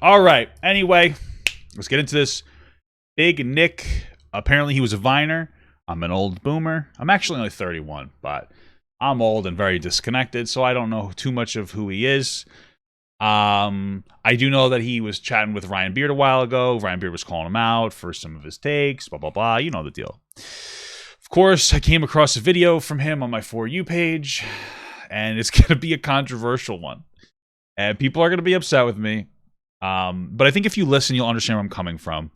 All right. Anyway, let's get into this. BigNik. Apparently, he was a Viner. I'm an old boomer. I'm actually only 31, but I'm old and very disconnected, so I don't know too much of who he is. I do know that he was chatting with Ryan Beard a while ago. Ryan Beard was calling him out for some of his takes, blah, blah, blah. You know the deal. Of course, I came across a video from him on my For You page, and it's going to be a controversial one. And people are going to be upset with me. But I think if you listen, you'll understand where I'm coming from.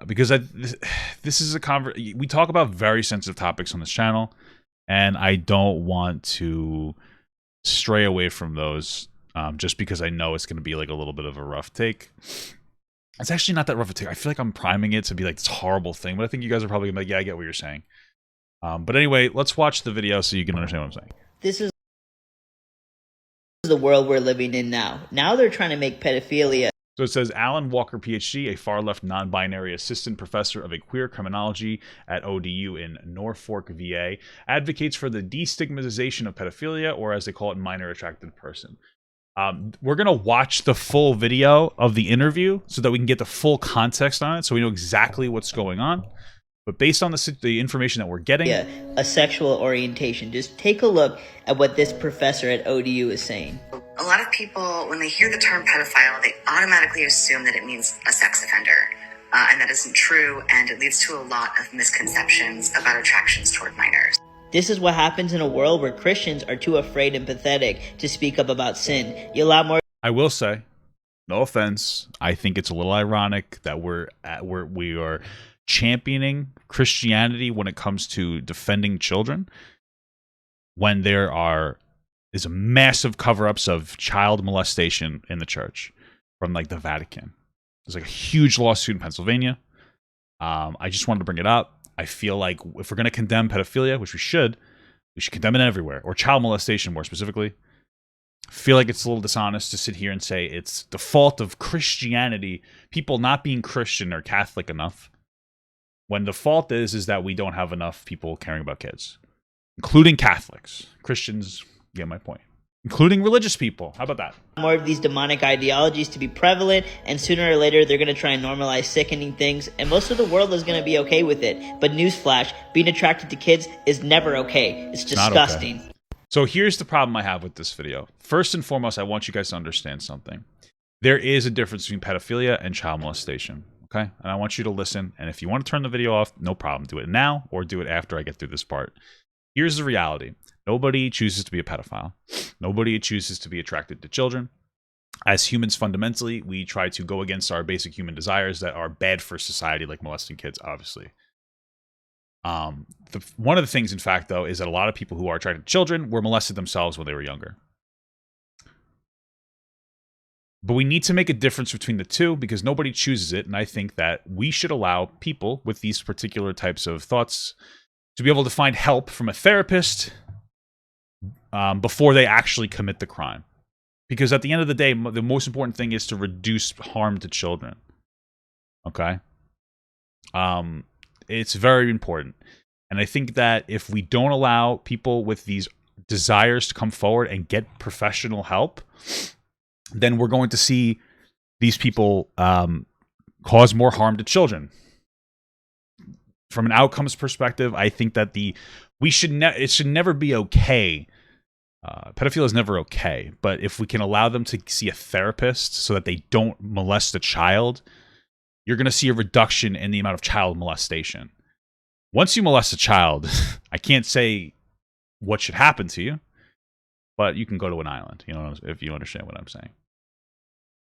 Because this is we talk about very sensitive topics on this channel, and I don't want to stray away from those just because I know it's going to be like a little bit of a rough take. It's actually not that rough a take. I feel like I'm priming it to be like this horrible thing, but I think you guys are probably going to be like, yeah, I get what you're saying. But anyway, let's watch the video so you can understand what I'm saying. This is the world we're living in now. Now they're trying to make pedophilia. So it says, Alan Walker, PhD, a far-left non-binary assistant professor of a queer criminology at ODU in Norfolk, VA, advocates for the destigmatization of pedophilia, or as they call it, minor attracted person. We're going to watch the full video of the interview so that we can get the full context on it, so we know exactly what's going on. But based on the information that we're getting... Yeah, a sexual orientation. Just take a look at what this professor at ODU is saying. A lot of people, when they hear the term pedophile, they automatically assume that it means a sex offender. And that isn't true, and it leads to a lot of misconceptions about attractions toward minors. This is what happens in a world where Christians are too afraid and pathetic to speak up about sin. You allow more... I will say, no offense, I think it's a little ironic that we are championing Christianity when it comes to defending children when there is a massive cover-ups of child molestation in the church from like the Vatican. There's like a huge lawsuit in Pennsylvania. I just wanted to bring it up. I feel like if we're going to condemn pedophilia, which we should condemn it everywhere, or child molestation more specifically. I feel like it's a little dishonest to sit here and say it's the fault of Christianity, people not being Christian or Catholic enough, when the fault is that we don't have enough people caring about kids, including Catholics. Christians get my point. Including religious people. How about that? More of these demonic ideologies to be prevalent, and sooner or later they're going to try and normalize sickening things, and most of the world is going to be okay with it. But newsflash, being attracted to kids is never okay. It's disgusting. Okay. So here's the problem I have with this video. First and foremost, I want you guys to understand something. There is a difference between pedophilia and child molestation. Okay? And I want you to listen, and if you want to turn the video off, no problem. Do it now or do it after I get through this part. Here's the reality. Nobody chooses to be a pedophile. Nobody chooses to be attracted to children. As humans, fundamentally, we try to go against our basic human desires that are bad for society, like molesting kids, obviously. One of the things, in fact, though, is that a lot of people who are attracted to children were molested themselves when they were younger. But we need to make a difference between the two because nobody chooses it, and I think that we should allow people with these particular types of thoughts to be able to find help from a therapist before they actually commit the crime. Because at the end of the day, the most important thing is to reduce harm to children. Okay? It's very important. And I think that if we don't allow people with these desires to come forward and get professional help, then we're going to see these people cause more harm to children. From an outcomes perspective, I think that it should never be okay. Pedophilia is never okay, but if we can allow them to see a therapist so that they don't molest a child, you're going to see a reduction in the amount of child molestation. Once you molest a child, I can't say what should happen to you, but you can go to an island, if you understand what I'm saying.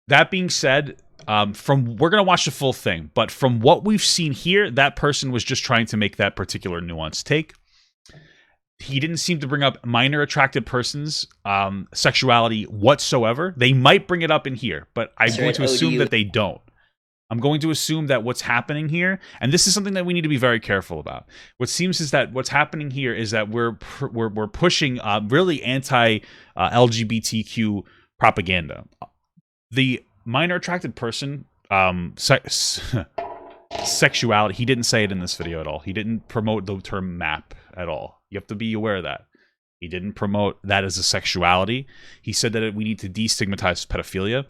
That being said, we're going to watch the full thing, but from what we've seen here, that person was just trying to make that particular nuanced take. He didn't seem to bring up minor attracted persons' sexuality whatsoever. They might bring it up in here, but I'm going to assume that they don't. I'm going to assume that what's happening here, and this is something that we need to be very careful about. What seems is that what's happening here is that we're pushing really anti-LGBTQ propaganda. The minor attracted person sexuality, he didn't say it in this video at all. He didn't promote the term MAP at all. You have to be aware of that. He didn't promote that as a sexuality. He said that we need to destigmatize pedophilia.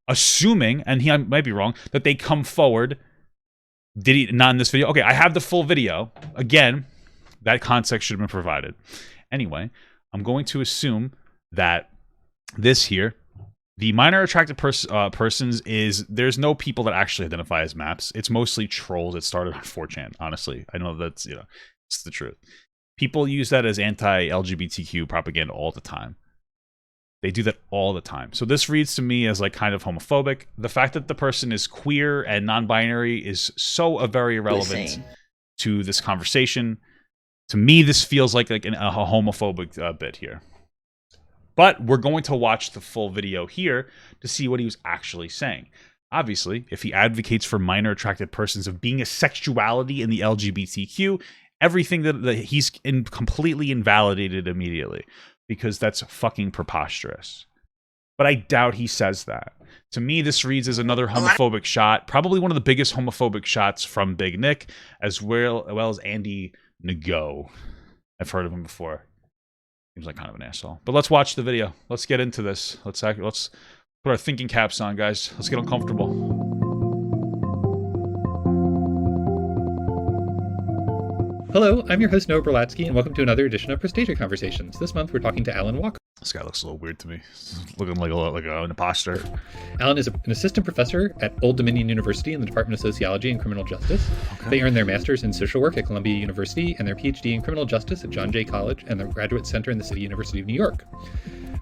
assuming, and he might be wrong, that they come forward. Did he not in this video? Okay, I have the full video. Again, that context should have been provided. Anyway, I'm going to assume that this here, the minor attracted persons, is there's no people that actually identify as maps. It's mostly trolls. It started on 4chan, honestly. I know that's, it's the truth. People use that as anti-LGBTQ propaganda all the time. They do that all the time. So this reads to me as like kind of homophobic. The fact that the person is queer and non-binary is so very irrelevant to this conversation. To me, this feels like a homophobic bit here. But we're going to watch the full video here to see what he was actually saying. Obviously, if he advocates for minor attracted persons of being a sexuality in the LGBTQ, everything that he's completely invalidated immediately, because that's fucking preposterous. But I doubt he says that. To me, this reads as another homophobic shot, probably one of the biggest homophobic shots from BigNik, as well as Andy Ngo. I've heard of him before. Seems like kind of an asshole. But let's watch the video. Let's get into this. Let's put our thinking caps on, guys. Let's get uncomfortable. Hello, I'm your host, Noah Berlatsky, and welcome to another edition of Prestasia Conversations. This month, we're talking to Alan Walker. This guy looks a little weird to me. He's looking like an imposter. Alan is an assistant professor at Old Dominion University in the Department of Sociology and Criminal Justice. Okay. They earned their master's in social work at Columbia University and their PhD in criminal justice at John Jay College and the Graduate Center in the City University of New York.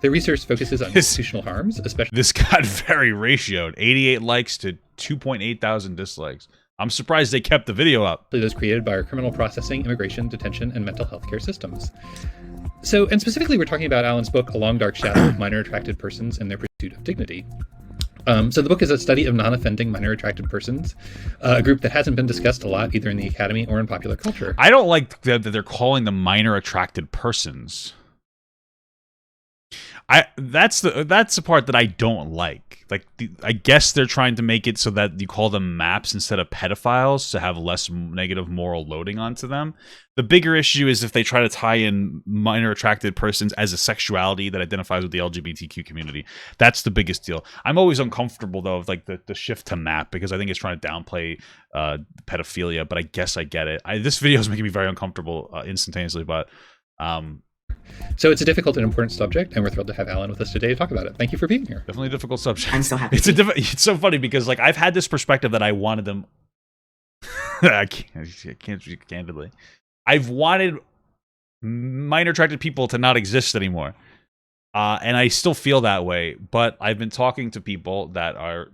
Their research focuses on institutional harms, especially... This got very ratioed. 88 likes to 2.8 thousand dislikes. I'm surprised they kept the video up. Those created by our criminal processing, immigration, detention, and mental health care systems. So, and specifically, we're talking about Alan's book, A Long Dark Shadow of Minor Attracted Persons and Their Pursuit of Dignity. So the book is a study of non-offending minor attracted persons, a group that hasn't been discussed a lot either in the academy or in popular culture. I don't like that they're calling them minor attracted persons. That's the part that I don't like. I guess they're trying to make it so that you call them maps instead of pedophiles to have less negative moral loading onto them. The bigger issue is if they try to tie in minor attracted persons as a sexuality that identifies with the LGBTQ community. That's the biggest deal. I'm always uncomfortable though with like the shift to map because I think it's trying to downplay pedophilia. But I guess I get it. This video is making me very uncomfortable instantaneously. But so it's a difficult and important subject, and we're thrilled to have Alan with us today to talk about it. Thank you for being here. Definitely a difficult subject. I'm so happy. It's so funny because like I've had this perspective that I wanted them. I can't speak candidly. I've wanted minor attracted people to not exist anymore, and I still feel that way. But I've been talking to people that are.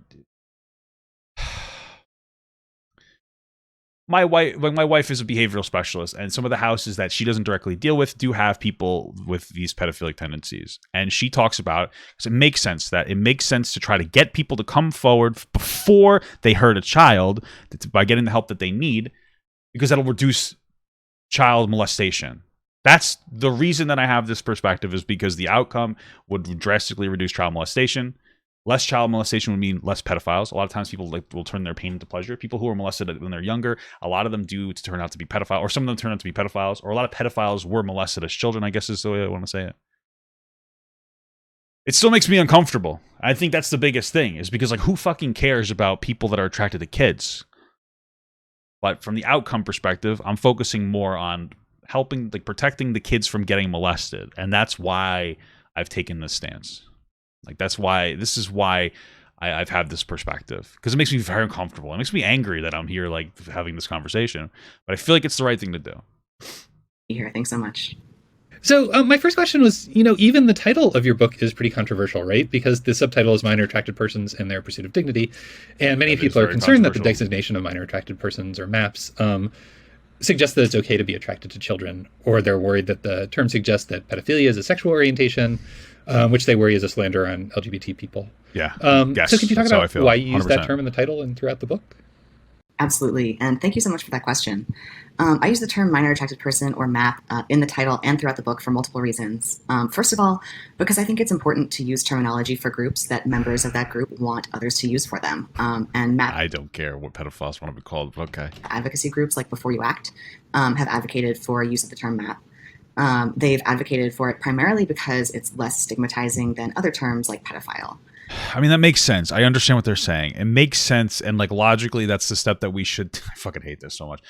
My wife is a behavioral specialist, and some of the houses that she doesn't directly deal with do have people with these pedophilic tendencies. And she talks about, because it makes sense to try to get people to come forward before they hurt a child by getting the help that they need, because that'll reduce child molestation. That's the reason that I have this perspective, is because the outcome would drastically reduce child molestation. Less child molestation would mean less pedophiles. A lot of times people will turn their pain into pleasure. People who are molested when they're younger, a lot of them do turn out to be pedophiles, or some of them turn out to be pedophiles, or a lot of pedophiles were molested as children, I guess is the way I want to say it. It still makes me uncomfortable. I think that's the biggest thing, is because like who fucking cares about people that are attracted to kids? But from the outcome perspective, I'm focusing more on helping, like protecting the kids from getting molested. And that's why I've taken this stance. Like this is why I've had this perspective, because it makes me very uncomfortable. It makes me angry that I'm here like having this conversation, but I feel like it's the right thing to do. Here, thanks so much. So my first question was, even the title of your book is pretty controversial, right? Because the subtitle is Minor Attracted Persons and Their Pursuit of Dignity. And many people are concerned that the designation of minor attracted persons or MAPS suggests that it's okay to be attracted to children, or they're worried that the term suggests that pedophilia is a sexual orientation, which they worry is a slander on LGBT people. Yeah. Yes, so could you talk about why you use that term in the title and throughout the book? Absolutely. And thank you so much for that question. I use the term minor attracted person or MAP in the title and throughout the book for multiple reasons. First of all, because I think it's important to use terminology for groups that members of that group want others to use for them. And MAP... I don't care what pedophiles want to be called. Okay. Advocacy groups like Before You Act have advocated for use of the term MAP. They've advocated for it primarily because it's less stigmatizing than other terms like pedophile. I mean, that makes sense. I understand what they're saying. It makes sense, and like logically, that's the step that we should. I fucking hate this so much.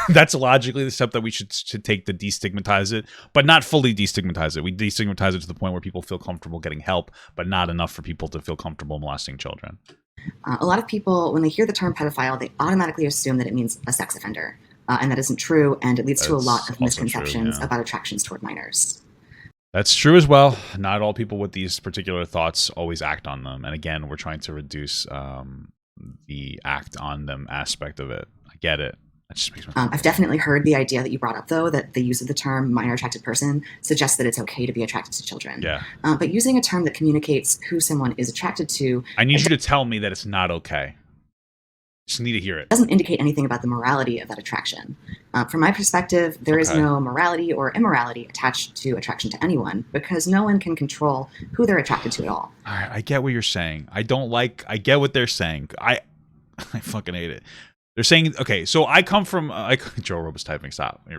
That's logically the step that we should take to destigmatize it, but not fully destigmatize it. We destigmatize it to the point where people feel comfortable getting help, but not enough for people to feel comfortable molesting children. A lot of people, when they hear the term pedophile, they automatically assume that it means a sex offender, and that isn't true, and it leads to a lot of misconceptions about attractions toward minors. That's true as well. Not all people with these particular thoughts always act on them. And again, we're trying to reduce the act on them aspect of it. I get it. That just makes me I've definitely heard the idea that you brought up, though, that the use of the term minor attracted person suggests that it's okay to be attracted to children. Yeah. But using a term that communicates who someone is attracted to... I need you to tell me that it's not okay. Just need to hear it. Doesn't indicate anything about the morality of that attraction. From my perspective, there is no morality or immorality attached to attraction to anyone because no one can control who they're attracted to at all. All right, I get what you're saying. I get what they're saying. I fucking hate it. They're saying, okay, so I come from, Joe Roba's typing, stop.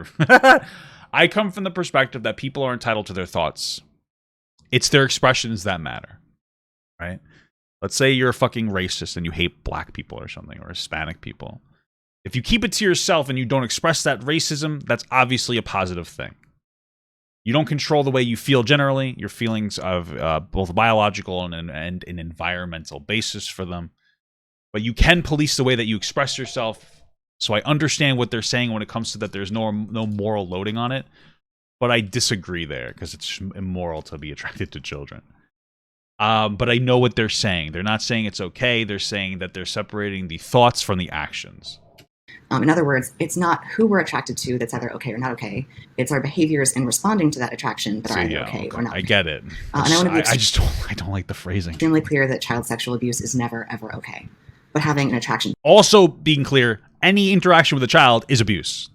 I come from the perspective that people are entitled to their thoughts. It's their expressions that matter, right? Let's say you're a fucking racist and you hate black people or something, or Hispanic people. If you keep it to yourself and you don't express that racism, that's obviously a positive thing. You don't control the way you feel generally, your feelings of both biological and an environmental basis for them. But you can police the way that you express yourself. So I understand what they're saying when it comes to that there's no moral loading on it. But I disagree there because it's immoral to be attracted to children. But I know what they're saying. They're not saying it's okay. They're saying that they're separating the thoughts from the actions. In other words, it's not who we're attracted to that's either okay or not okay. It's our behaviors in responding to that attraction that are either okay or not. I get it. And I want to be I don't like the phrasing. Extremely clear that child sexual abuse is never ever okay. But having an attraction. Also being clear, any interaction with a child is abuse.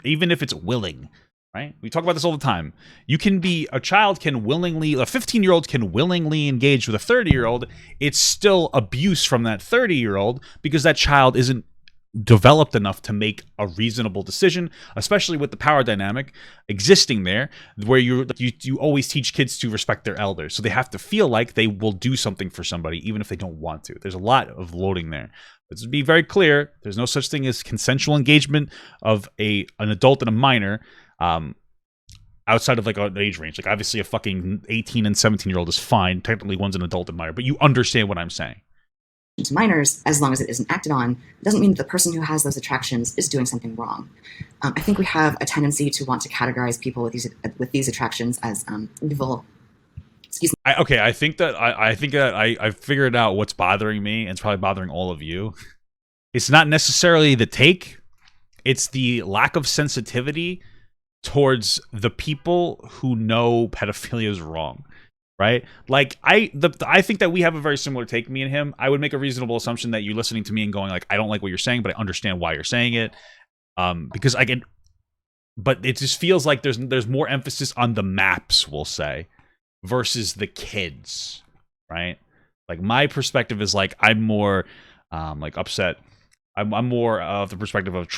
Even if it's willing. Right? We talk about this all the time. A 15-year-old can willingly engage with a 30-year-old. It's still abuse from that 30-year-old because that child isn't developed enough to make a reasonable decision, especially with the power dynamic existing there, where you always teach kids to respect their elders. So they have to feel like they will do something for somebody, even if they don't want to. There's a lot of loading there. Let's be very clear. There's no such thing as consensual engagement of an adult and a minor. Outside of like an age range, like obviously a fucking 18 and 17-year-old is fine. Technically, one's an adult and minor, but you understand what I'm saying. To minors, as long as it isn't acted on, doesn't mean that the person who has those attractions is doing something wrong. I think we have a tendency to want to categorize people with these attractions as evil. Excuse me. I think that I figured out what's bothering me, and it's probably bothering all of you. It's not necessarily the take; it's the lack of sensitivity towards the people who know pedophilia is wrong, right? Like I think that we have a very similar take, me and him. I would make a reasonable assumption that you're listening to me and going like, I don't like what you're saying, but I understand why you're saying it, because I can. But it just feels like there's more emphasis on the maps, we'll say, versus the kids, right? Like my perspective is like I'm more like upset. I'm more of the perspective of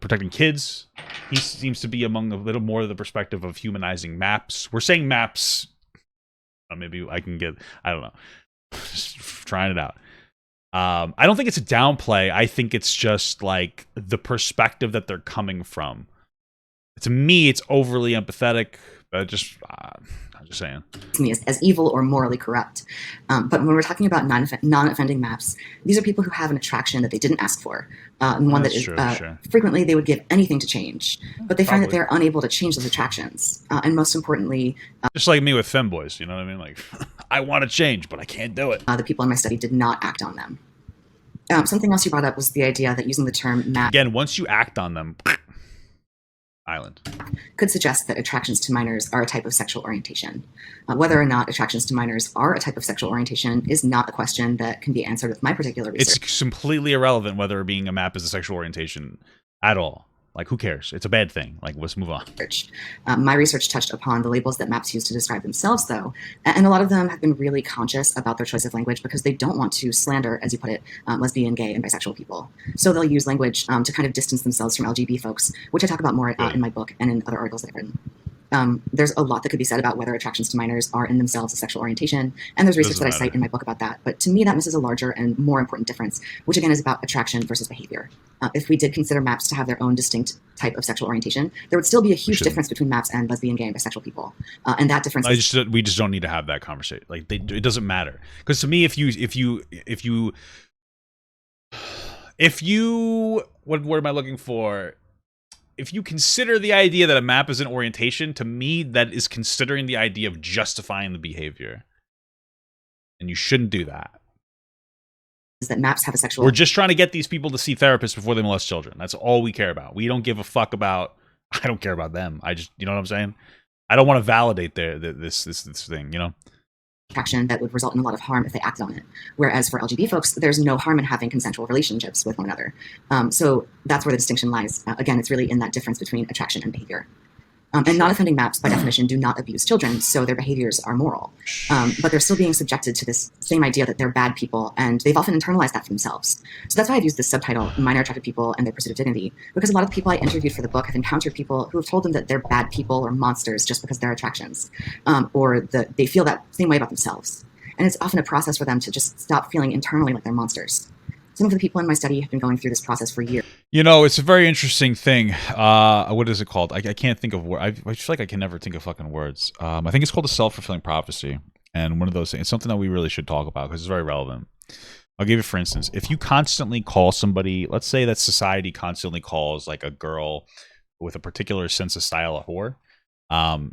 protecting kids. He seems to be among a little more of the perspective of humanizing maps. We're saying maps. Maybe I can get. I don't know. Just trying it out. I don't think it's a downplay. I think it's just like the perspective that they're coming from. To me, it's overly empathetic. But I'm just saying. Me as evil or morally corrupt. But when we're talking about non-offending maps, these are people who have an attraction that they didn't ask for, and one that is sure. Frequently they would give anything to change, but they find that they're unable to change those attractions. And most importantly, just like me with femboys, you know what I mean? Like, I want to change, but I can't do it. The people in my study did not act on them. Something else you brought up was the idea that using the term map again, once you act on them. Island could suggest that attractions to minors are a type of sexual orientation. Whether or not attractions to minors are a type of sexual orientation is not a question that can be answered with my particular research. It's completely irrelevant whether being a map is a sexual orientation at all. Like, who cares? It's a bad thing. Like, let's move on. My research touched upon the labels that maps use to describe themselves, though, and a lot of them have been really conscious about their choice of language because they don't want to slander, as you put it, lesbian, gay, and bisexual people. So they'll use language to kind of distance themselves from LGBT folks, which I talk about more in my book and in other articles that I've written. There's a lot that could be said about whether attractions to minors are in themselves a sexual orientation, and there's research that I cite in my book about that. But to me, that misses a larger and more important difference, which again is about attraction versus behavior. If we did consider MAPS to have their own distinct type of sexual orientation, there would still be a huge difference between MAPS and lesbian, gay, and bisexual people, and that difference. We just don't need to have that conversation. Like, it doesn't matter, because to me, if you what word am I looking for? If you consider the idea that a map is an orientation, to me, that is considering the idea of justifying the behavior. And you shouldn't do that. Is that MAPS have a sexual... We're just trying to get these people to see therapists before they molest children. That's all we care about. We don't give a fuck about... I don't care about them. I just... You know what I'm saying? I don't want to validate this thing, you know? Attraction that would result in a lot of harm if they acted on it. Whereas for LGBT folks, there's no harm in having consensual relationships with one another. So that's where the distinction lies. Again, it's really in that difference between attraction and behavior. And non-offending MAPS, by definition, do not abuse children, so their behaviors are moral. But they're still being subjected to this same idea that they're bad people, and they've often internalized that for themselves. So that's why I've used this subtitle, Minor Attracted People and Their Pursuit of Dignity, because a lot of the people I interviewed for the book have encountered people who have told them that they're bad people or monsters just because they're attractions, or that they feel that same way about themselves. And it's often a process for them to just stop feeling internally like they're monsters. Some of the people in my study have been going through this process for years. You know, it's a very interesting thing. What is it called? I can't think of words. I feel like I can never think of fucking words. I think it's called a self-fulfilling prophecy. And one of those things, it's something that we really should talk about because it's very relevant. I'll give you, for instance, if you constantly call somebody, let's say that society constantly calls like a girl with a particular sense of style a whore,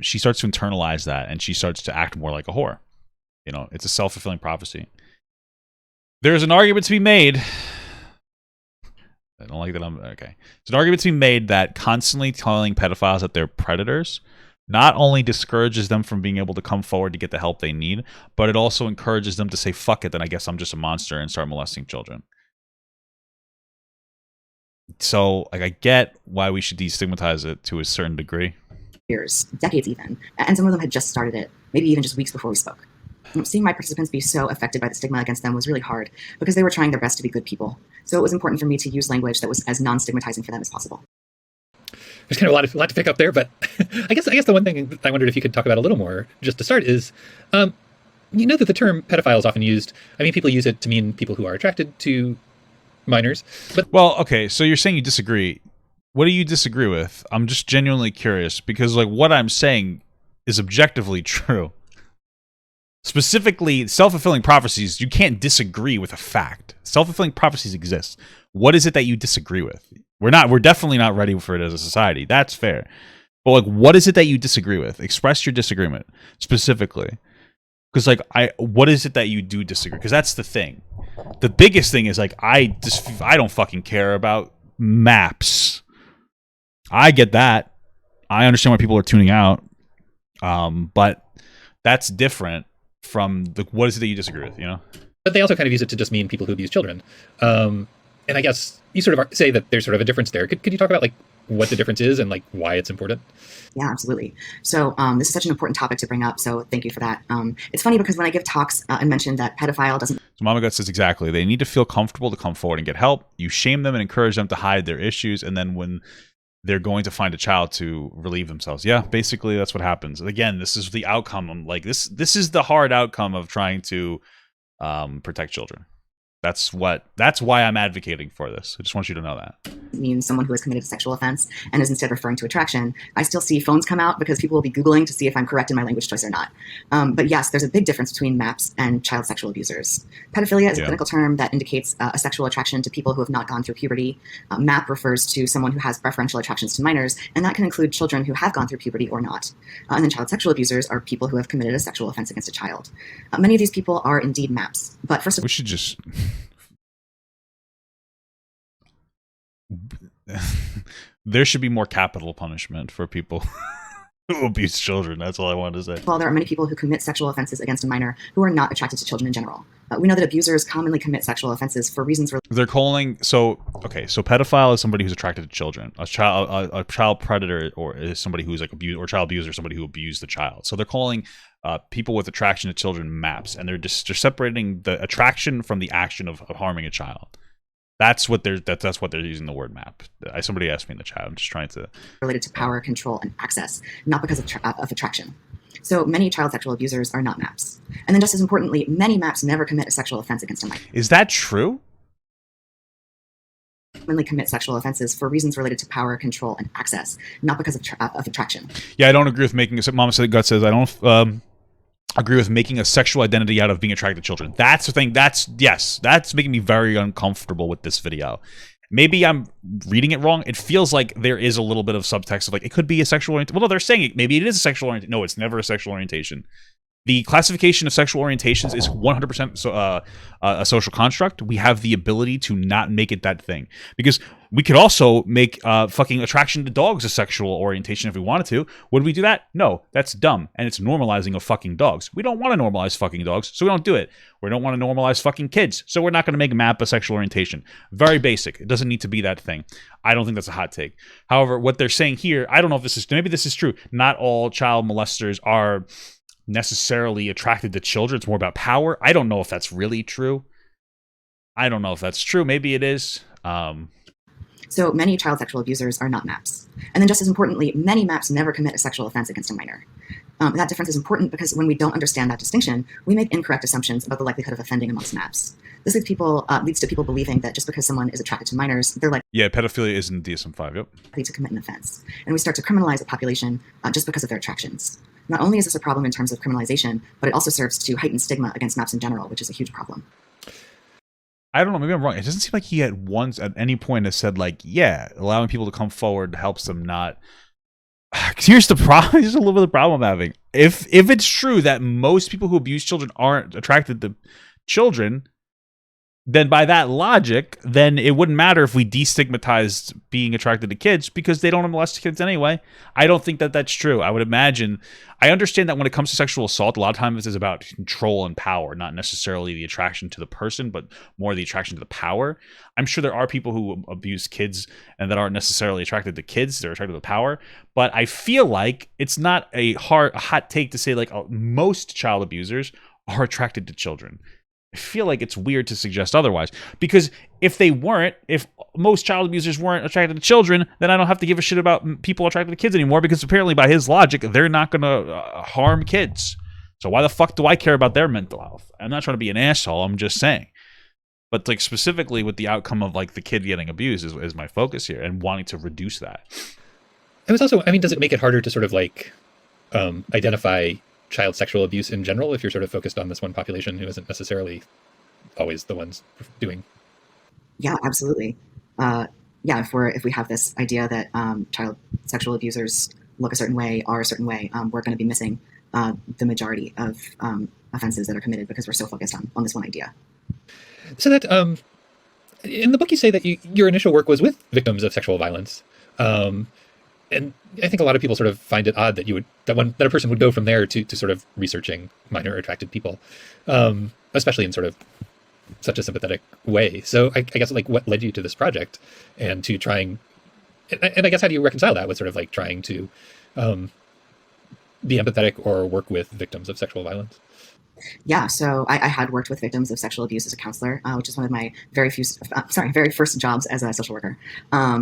she starts to internalize that and she starts to act more like a whore. You know, it's a self-fulfilling prophecy. There's an argument to be made. I don't like that. Okay. It's an argument to be made that constantly telling pedophiles that they're predators not only discourages them from being able to come forward to get the help they need, but it also encourages them to say, fuck it, then I guess I'm just a monster, and start molesting children. So, like, I get why we should destigmatize it to a certain degree. Years, decades even. And some of them had just started it, maybe even just weeks before we spoke. Seeing my participants be so affected by the stigma against them was really hard because they were trying their best to be good people. So it was important for me to use language that was as non-stigmatizing for them as possible. There's kind of a lot to pick up there, but I guess the one thing I wondered if you could talk about a little more, just to start, is you know that the term pedophile is often used. I mean, people use it to mean people who are attracted to minors. But well, okay, so you're saying you disagree. What do you disagree with? I'm just genuinely curious because, like, what I'm saying is objectively true. Specifically, self-fulfilling prophecies, you can't disagree with a fact. Self-fulfilling prophecies exist. What is it that you disagree with? We're definitely not ready for it as a society. That's fair. But like, what is it that you disagree with? Express your disagreement specifically. Because like, what is it that you do disagree? Because that's the thing. The biggest thing is like, I don't fucking care about maps. I get that. I understand why people are tuning out. But that's different from what is it that you disagree with, you know? But they also kind of use it to just mean people who abuse children. And I guess you sort of say that there's sort of a difference there. Could you talk about like what the difference is and like why it's important? Yeah, absolutely. So this is such an important topic to bring up. So thank you for that. It's funny because when I give talks and mention that pedophile doesn't... So Mama Gut says exactly. They need to feel comfortable to come forward and get help. You shame them and encourage them to hide their issues. And then when they're going to find a child to relieve themselves. Yeah, basically that's what happens. Again, this is the outcome. Like this is the hard outcome of trying to protect children. That's why I'm advocating for this. I just want you to know that. Means someone who has committed a sexual offense and is instead referring to attraction. I still see phones come out because people will be Googling to see if I'm correct in my language choice or not. But yes, there's a big difference between MAPS and child sexual abusers. Pedophilia is a clinical term that indicates a sexual attraction to people who have not gone through puberty. MAP refers to someone who has preferential attractions to minors, and that can include children who have gone through puberty or not. And then child sexual abusers are people who have committed a sexual offense against a child. Many of these people are indeed MAPS. But first of all, we should just... There should be more capital punishment for people who abuse children. That's all I wanted to say. Well, there are many people who commit sexual offenses against a minor who are not attracted to children in general. We know that abusers commonly commit sexual offenses for reasons. They're calling so pedophile is somebody who's attracted to children. A child predator or is somebody who's like abused, or child abuser, somebody who abused the child. So they're calling people with attraction to children MAPS, and they're separating the attraction from the action of harming a child. That's what that's what they're using the word map. Somebody asked me in the chat. I'm just trying to related to power, control, and access, not because of attraction. So many child sexual abusers are not MAPs. And then just as importantly, many MAPs never commit a sexual offense against a minor. Is that true? Commonly commit sexual offenses for reasons related to power, control, and access, not because of attraction. Yeah, I don't agree with making a Mama Said Gut says I don't agree with making a sexual identity out of being attracted to children. That's the thing. That's making me very uncomfortable with this video. Maybe I'm reading it wrong. It feels like there is a little bit of subtext of like it could be a sexual orientation. Well, no, they're saying maybe it is a sexual orientation. No, it's never a sexual orientation. The classification of sexual orientations is 100% a social construct. We have the ability to not make it that thing. Because we could also make fucking attraction to dogs a sexual orientation if we wanted to. Would we do that? No, that's dumb. And it's normalizing of fucking dogs. We don't want to normalize fucking dogs, so we don't do it. We don't want to normalize fucking kids, so we're not going to make a map a sexual orientation. Very basic. It doesn't need to be that thing. I don't think that's a hot take. However, what they're saying here, I don't know if this is, maybe this is true. Not all child molesters are necessarily attracted to children. It's more about power. I don't know if that's really true. I don't know if that's true. Maybe it is. So many child sexual abusers are not MAPs. And then just as importantly, many MAPs never commit a sexual offense against a minor. That difference is important because when we don't understand that distinction, we make incorrect assumptions about the likelihood of offending amongst MAPs. This leads to people believing that just because someone is attracted to minors, they're likely pedophilia is in DSM-5, yep. to commit an offense. And we start to criminalize a population just because of their attractions. Not only is this a problem in terms of criminalization, but it also serves to heighten stigma against MAPs in general, which is a huge problem. I don't know, maybe I'm wrong. It doesn't seem like he at any point has said like, yeah, allowing people to come forward helps them not. Here's the problem. Here's a little bit of the problem I'm having. If it's true that most people who abuse children aren't attracted to children, then by that logic, then it wouldn't matter if we destigmatized being attracted to kids because they don't molest kids anyway. I don't think that that's true. I would imagine, I understand that when it comes to sexual assault, a lot of times this is about control and power, not necessarily the attraction to the person, but more the attraction to the power. I'm sure there are people who abuse kids and that aren't necessarily attracted to kids. They're attracted to the power. But I feel like it's not a hot take to say like most child abusers are attracted to children. I feel like it's weird to suggest otherwise, because if most child abusers weren't attracted to children, then I don't have to give a shit about people attracted to kids anymore, because apparently by his logic, they're not going to harm kids. So why the fuck do I care about their mental health? I'm not trying to be an asshole. I'm just saying. But like specifically with the outcome of like the kid getting abused is my focus here, and wanting to reduce that. It was also, I mean, does it make it harder to sort of like identify child sexual abuse in general if you're sort of focused on this one population who isn't necessarily always the ones doing? Yeah, absolutely. If we have this idea that child sexual abusers look a certain way, are a certain way, we're going to be missing the majority of offenses that are committed because we're so focused on this one idea. So that in the book you say that your initial work was with victims of sexual violence. And I think a lot of people sort of find it odd that that a person would go from there to sort of researching minor attracted people, especially in sort of such a sympathetic way. So I guess like what led you to this project and to trying, and I guess how do you reconcile that with sort of like trying to be empathetic or work with victims of sexual violence? Yeah, so I had worked with victims of sexual abuse as a counselor, which is one of my very first jobs as a social worker.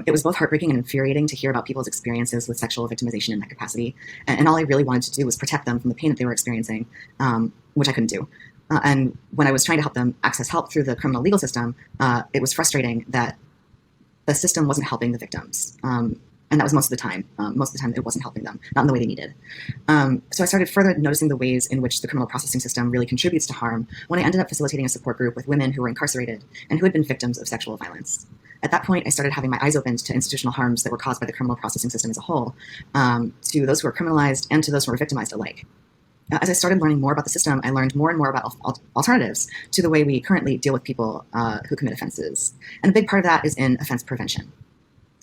It was both heartbreaking and infuriating to hear about people's experiences with sexual victimization in that capacity. And all I really wanted to do was protect them from the pain that they were experiencing, which I couldn't do. And when I was trying to help them access help through the criminal legal system, it was frustrating that the system wasn't helping the victims. And that was most of the time. Most of the time, it wasn't helping them, not in the way they needed. So I started further noticing the ways in which the criminal processing system really contributes to harm when I ended up facilitating a support group with women who were incarcerated and who had been victims of sexual violence. At that point, I started having my eyes opened to institutional harms that were caused by the criminal processing system as a whole, to those who were criminalized and to those who were victimized alike. As I started learning more about the system, I learned more and more about alternatives to the way we currently deal with people who commit offenses. And a big part of that is in offense prevention.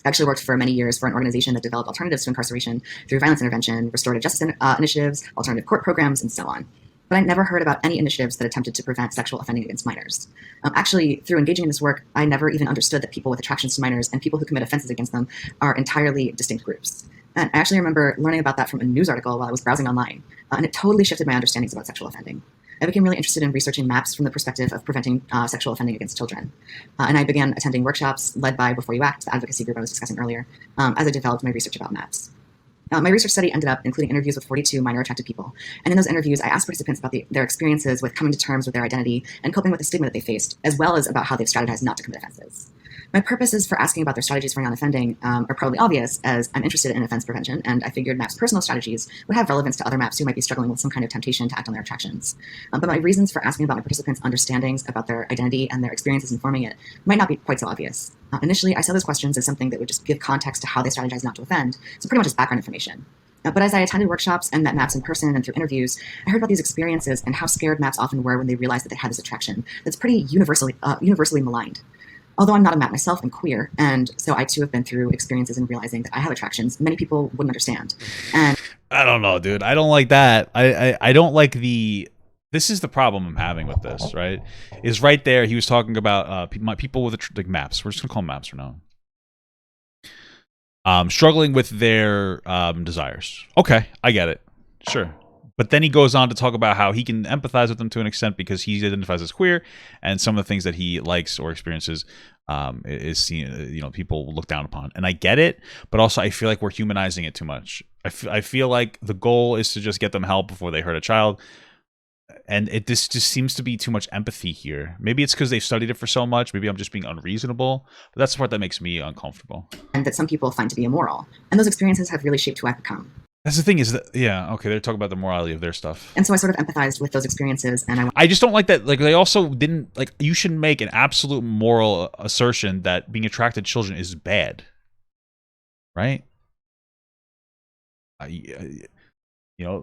I actually worked for many years for an organization that developed alternatives to incarceration through violence intervention, restorative justice initiatives, alternative court programs, and so on. But I never heard about any initiatives that attempted to prevent sexual offending against minors. Actually, through engaging in this work, I never even understood that people with attractions to minors and people who commit offenses against them are entirely distinct groups. And I actually remember learning about that from a news article while I was browsing online, and it totally shifted my understandings about sexual offending. I became really interested in researching maps from the perspective of preventing sexual offending against children. And I began attending workshops led by Before You Act, the advocacy group I was discussing earlier, as I developed my research about maps. My research study ended up including interviews with 42 minor attracted people. And in those interviews, I asked participants about their experiences with coming to terms with their identity and coping with the stigma that they faced, as well as about how they've strategized not to commit offenses. My purposes for asking about their strategies for non-offending are probably obvious, as I'm interested in offense prevention, and I figured MAP's personal strategies would have relevance to other MAPs who might be struggling with some kind of temptation to act on their attractions. But my reasons for asking about my participants' understandings about their identity and their experiences informing it might not be quite so obvious. Initially, I saw those questions as something that would just give context to how they strategize not to offend, so pretty much as background information. But as I attended workshops and met MAPs in person and through interviews, I heard about these experiences and how scared MAPs often were when they realized that they had this attraction that's pretty universally maligned. Although I'm not a MAP myself and queer, and so I too have been through experiences in realizing that I have attractions many people wouldn't understand. And I don't know, dude. I don't like that. I don't like the... This is the problem I'm having with this, right? Is right there, he was talking about people with like MAPs. We're just going to call them MAPs for now. Struggling with their desires. Okay, I get it. Sure. But then he goes on to talk about how he can empathize with them to an extent because he identifies as queer, and some of the things that he likes or experiences is seen, people look down upon. And I get it, but also I feel like we're humanizing it too much. I feel like the goal is to just get them help before they hurt a child. And this just seems to be too much empathy here. Maybe it's because they've studied it for so much. Maybe I'm just being unreasonable. But that's the part that makes me uncomfortable. And that some people find to be immoral. And those experiences have really shaped who I've become. That's the thing is that, yeah, okay, they're talking about the morality of their stuff. And so I sort of empathized with those experiences. And I just don't like that. Like, they also didn't, like, you shouldn't make an absolute moral assertion that being attracted to children is bad. Right?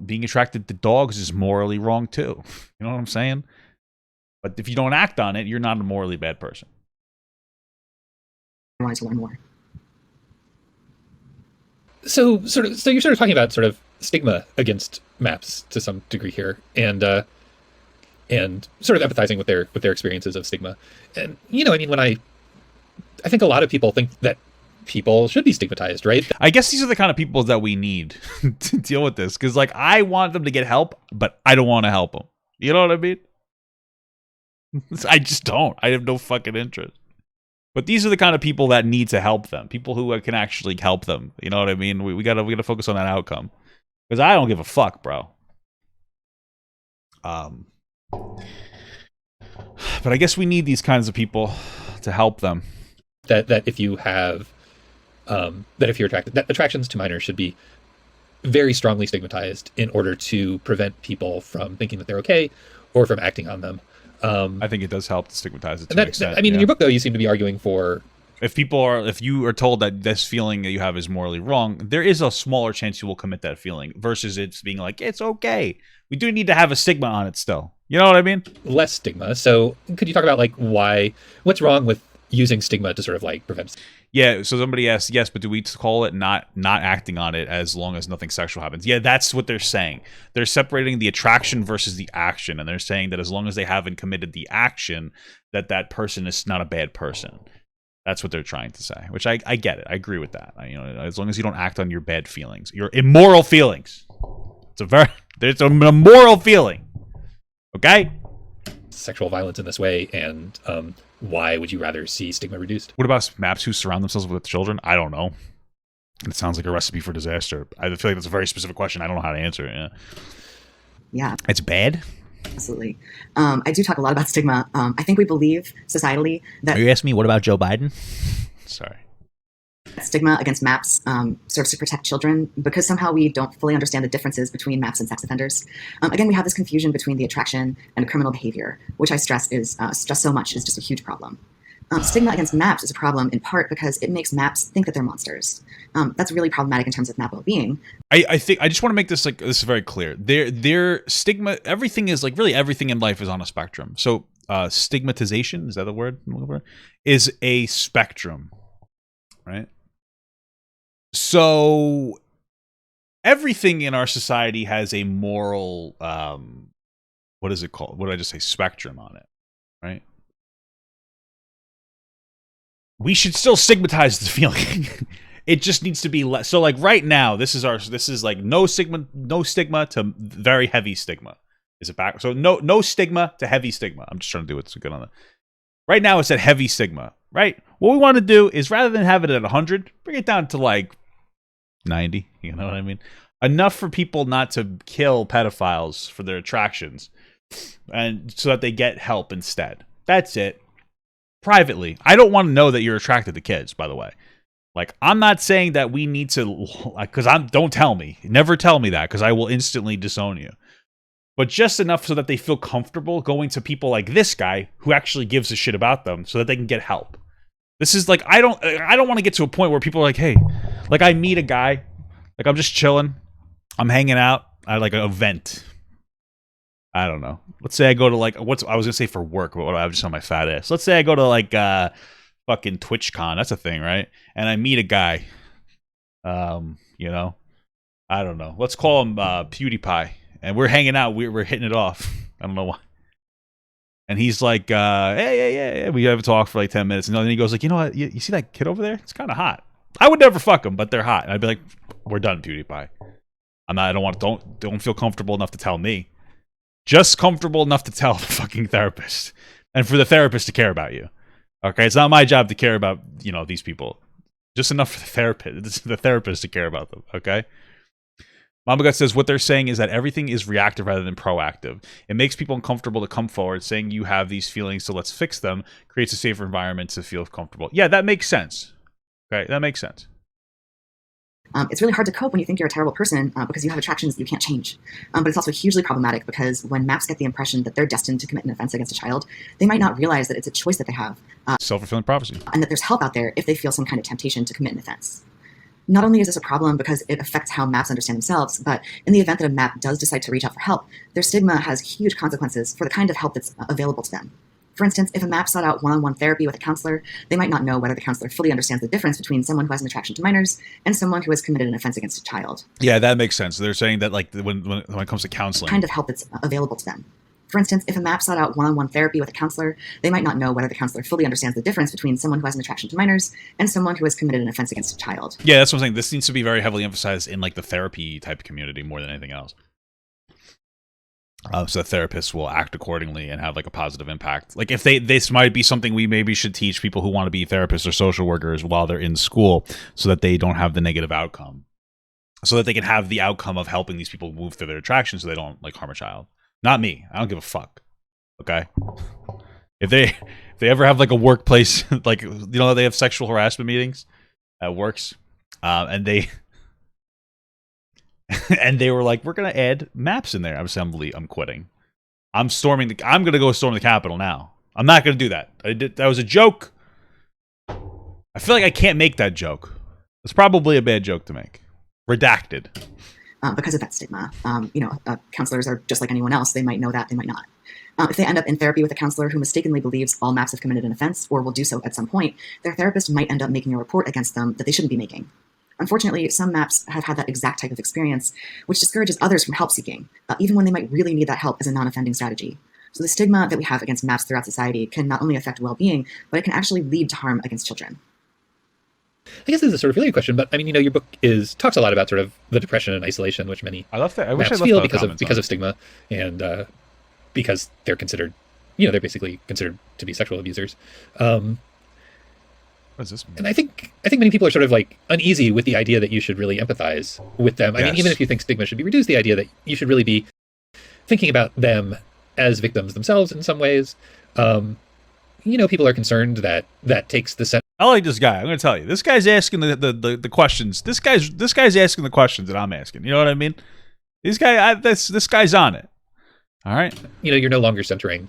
Being attracted to dogs is morally wrong too. You know what I'm saying? But if you don't act on it, you're not a morally bad person. I wanted to learn more. So you're sort of talking about sort of stigma against MAPs to some degree here, and sort of empathizing with their experiences of stigma. And when I think a lot of people think that people should be stigmatized, right? I guess these are the kind of people that we need to deal with this, because like I want them to get help, but I don't want to help them. You know what I mean? I just don't. I have no fucking interest. But these are the kind of people that need to help them. People who can actually help them. You know what I mean? We gotta focus on that outcome. Because I don't give a fuck, bro. But I guess we need these kinds of people to help them. That if you have, if you're attracted, that attractions to minors should be very strongly stigmatized in order to prevent people from thinking that they're okay or from acting on them. I think it does help to stigmatize it to an extent. In your book, though, you seem to be arguing for... If you are told that this feeling that you have is morally wrong, there is a smaller chance you will commit that feeling versus it's being like, it's okay. We do need to have a stigma on it still. You know what I mean? Less stigma. So could you talk about like what's wrong with using stigma to sort of like prevent... Yeah, so somebody asked, yes, but do we call it not acting on it as long as nothing sexual happens? Yeah, that's what they're saying. They're separating the attraction versus the action, and they're saying that as long as they haven't committed the action, that person is not a bad person. That's what they're trying to say, which I get it. I agree with that. As long as you don't act on your bad feelings, your immoral feelings. There's a immoral feeling. Okay? Sexual violence in this way, and why would you rather see stigma reduced? What about MAPs who surround themselves with children? I don't know. It sounds like a recipe for disaster. I feel like that's a very specific question. I don't know how to answer it. Yeah. It's bad? Absolutely. I do talk a lot about stigma. I think we believe societally that... Are you asking me what about Joe Biden? Sorry. Stigma against MAPs serves to protect children because somehow we don't fully understand the differences between MAPs and sex offenders. Again, we have this confusion between the attraction and criminal behavior, which I stress so much is just a huge problem. Stigma against MAPs is a problem in part because it makes MAPs think that they're monsters. That's really problematic in terms of MAP well-being. I think I just want to make this very clear. Their stigma, everything is like really everything in life is on a spectrum. So stigmatization, is that the word I'm looking for? Is a spectrum, right? So everything in our society has a moral, what is it called? What did I just say? Spectrum on it, right? We should still stigmatize the feeling. It just needs to be less. So like right now, this is like no stigma to very heavy stigma. Is it back? So no stigma to heavy stigma. I'm just trying to do what's good on that. Right now it's at heavy stigma, right? What we want to do is rather than have it at 100, bring it down to like 90. You know what I mean? Enough for people not to kill pedophiles for their attractions, and so that they get help instead. That's it. Privately, I don't want to know that you're attracted to kids, by the way. Like, I'm not saying that we need to, because don't tell me. Never tell me that, because I will instantly disown you. But just enough so that they feel comfortable going to people like this guy who actually gives a shit about them so that they can get help. This is like, I don't want to get to a point where people are like, hey, like I meet a guy, like I'm just chilling, I'm hanging out at like an event. I don't know. Let's say I go to like, I was going to say for work, but I was just on my fat ass. Let's say I go to like fucking TwitchCon. That's a thing, right? And I meet a guy, you know, I don't know. Let's call him PewDiePie. And we're hanging out. We're hitting it off. I don't know why. And he's like, hey. We have a talk for like 10 minutes. And then he goes like, you know what? You see that kid over there? It's kind of hot. I would never fuck them, but they're hot. And I'd be like, we're done, PewDiePie. Don't feel comfortable enough to tell me. Just comfortable enough to tell the fucking therapist. And for the therapist to care about you. Okay? It's not my job to care about, you know, these people. Just enough for the therapist to care about them. Okay? Mama Gut says what they're saying is that everything is reactive rather than proactive. It makes people uncomfortable to come forward. Saying you have these feelings, so let's fix them, creates a safer environment to feel comfortable. Yeah, that makes sense. Okay, that makes sense. It's really hard to cope when you think you're a terrible person because you have attractions that you can't change. But it's also hugely problematic because when MAPS get the impression that they're destined to commit an offense against a child, they might not realize that it's a choice that they have. Self-fulfilling prophecy. And that there's help out there if they feel some kind of temptation to commit an offense. Not only is this a problem because it affects how MAPs understand themselves, but in the event that a MAP does decide to reach out for help, their stigma has huge consequences for the kind of help that's available to them. For instance, if a MAP sought out one-on-one therapy with a counselor, they might not know whether the counselor fully understands the difference between someone who has an attraction to minors and someone who has committed an offense against a child. Yeah, that makes sense. They're saying that like when it comes to counseling, the kind of help that's available to them. For instance, if a MAP sought out one-on-one therapy with a counselor, they might not know whether the counselor fully understands the difference between someone who has an attraction to minors and someone who has committed an offense against a child. Yeah, that's what I'm saying. This needs to be very heavily emphasized in like the therapy type community more than anything else. So therapists will act accordingly and have like a positive impact. Like if this might be something we maybe should teach people who want to be therapists or social workers while they're in school so that they don't have the negative outcome. So that they can have the outcome of helping these people move through their attraction so they don't like harm a child. Not me. I don't give a fuck. Okay? If they ever have like a workplace, like, you know, they have sexual harassment meetings at works, and they were like, we're gonna add maps in there. I'm quitting. I'm gonna go storm the Capitol now. I'm not gonna do that. That was a joke. I feel like I can't make that joke. It's probably a bad joke to make. Redacted. Because of that stigma. Counselors are just like anyone else. They might know that, they might not. If they end up in therapy with a counselor who mistakenly believes all MAPs have committed an offense or will do so at some point, their therapist might end up making a report against them that they shouldn't be making. Unfortunately, some MAPs have had that exact type of experience, which discourages others from help seeking, even when they might really need that help as a non-offending strategy. So the stigma that we have against MAPs throughout society can not only affect well-being, but it can actually lead to harm against children. I guess this is a sort of related question, but I mean, your book talks a lot about sort of the depression and isolation, which many MAPs feel because of stigma and because they're considered, they're basically considered to be sexual abusers. What does this mean? And I think many people are sort of like uneasy with the idea that you should really empathize with them. Yes. I mean, even if you think stigma should be reduced, the idea that you should really be thinking about them as victims themselves in some ways. People are concerned that takes the sense. I like this guy. I'm going to tell you. This guy's asking the questions. This guy's asking the questions that I'm asking. You know what I mean? This guy's on it. All right. You're no longer centering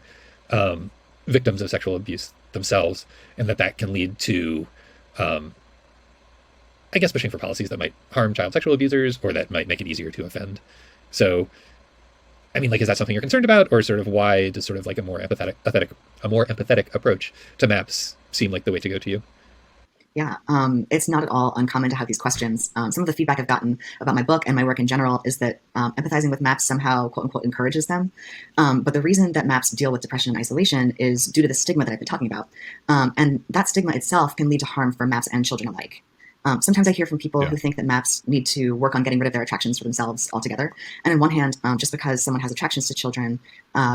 victims of sexual abuse themselves, and that can lead to, I guess, pushing for policies that might harm child sexual abusers or that might make it easier to offend. So, I mean, is that something you're concerned about, or sort of why does sort of like a more empathetic approach to MAPs seem like the way to go to you? Yeah, it's not at all uncommon to have these questions. Some of the feedback I've gotten about my book and my work in general is that empathizing with MAPs somehow, quote unquote, encourages them. But the reason that MAPs deal with depression and isolation is due to the stigma that I've been talking about. And that stigma itself can lead to harm for MAPs and children alike. Sometimes I hear from people who think that MAPs need to work on getting rid of their attractions for themselves altogether. And on one hand, just because someone has attractions to children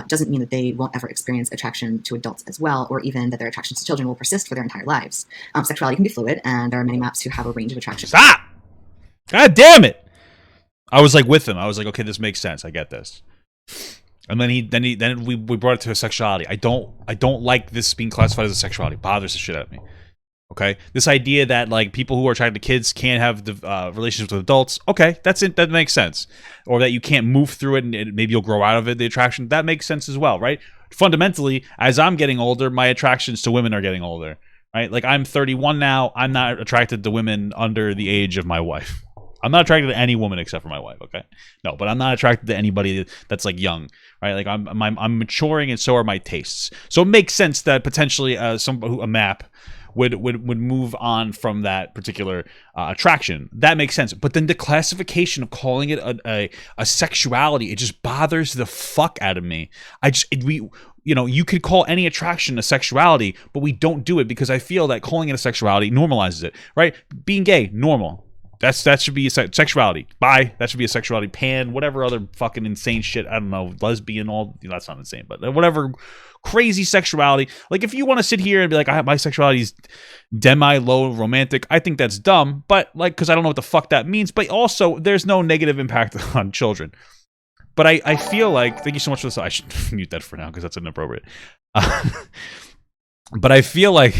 doesn't mean that they won't ever experience attraction to adults as well, or even that their attractions to children will persist for their entire lives. Sexuality can be fluid, and there are many MAPs who have a range of attractions. Stop! God damn it! I was like with him. I was like, okay, this makes sense. I get this. And then we brought it to sexuality. I don't like this being classified as a sexuality. It bothers the shit out of me. Okay, this idea that like people who are attracted to kids can't have the relationships with adults. Okay, that's it. That makes sense. Or that you can't move through it and maybe you'll grow out of it. The attraction, that makes sense as well, right? Fundamentally, as I'm getting older, my attractions to women are getting older, right? Like I'm 31 now. I'm not attracted to women under the age of my wife. I'm not attracted to any woman except for my wife. Okay, no, but I'm not attracted to anybody that's like young, right? Like I'm maturing, and so are my tastes. So it makes sense that potentially a MAP would move on from that particular attraction. That makes sense. But then the classification of calling it a sexuality, it just bothers the fuck out of me. You could call any attraction a sexuality, but we don't do it because I feel that calling it a sexuality normalizes it, right? Being gay, normal. That should be a sexuality. Bi, that should be a sexuality. Pan, whatever other fucking insane shit. I don't know. Lesbian, that's not insane, but whatever crazy sexuality. Like if you want to sit here and be like, my sexuality is low romantic, I think that's dumb. But like, because I don't know what the fuck that means. But also, there's no negative impact on children. But I feel like, thank you so much for this. I should mute that for now because that's inappropriate. But I feel like,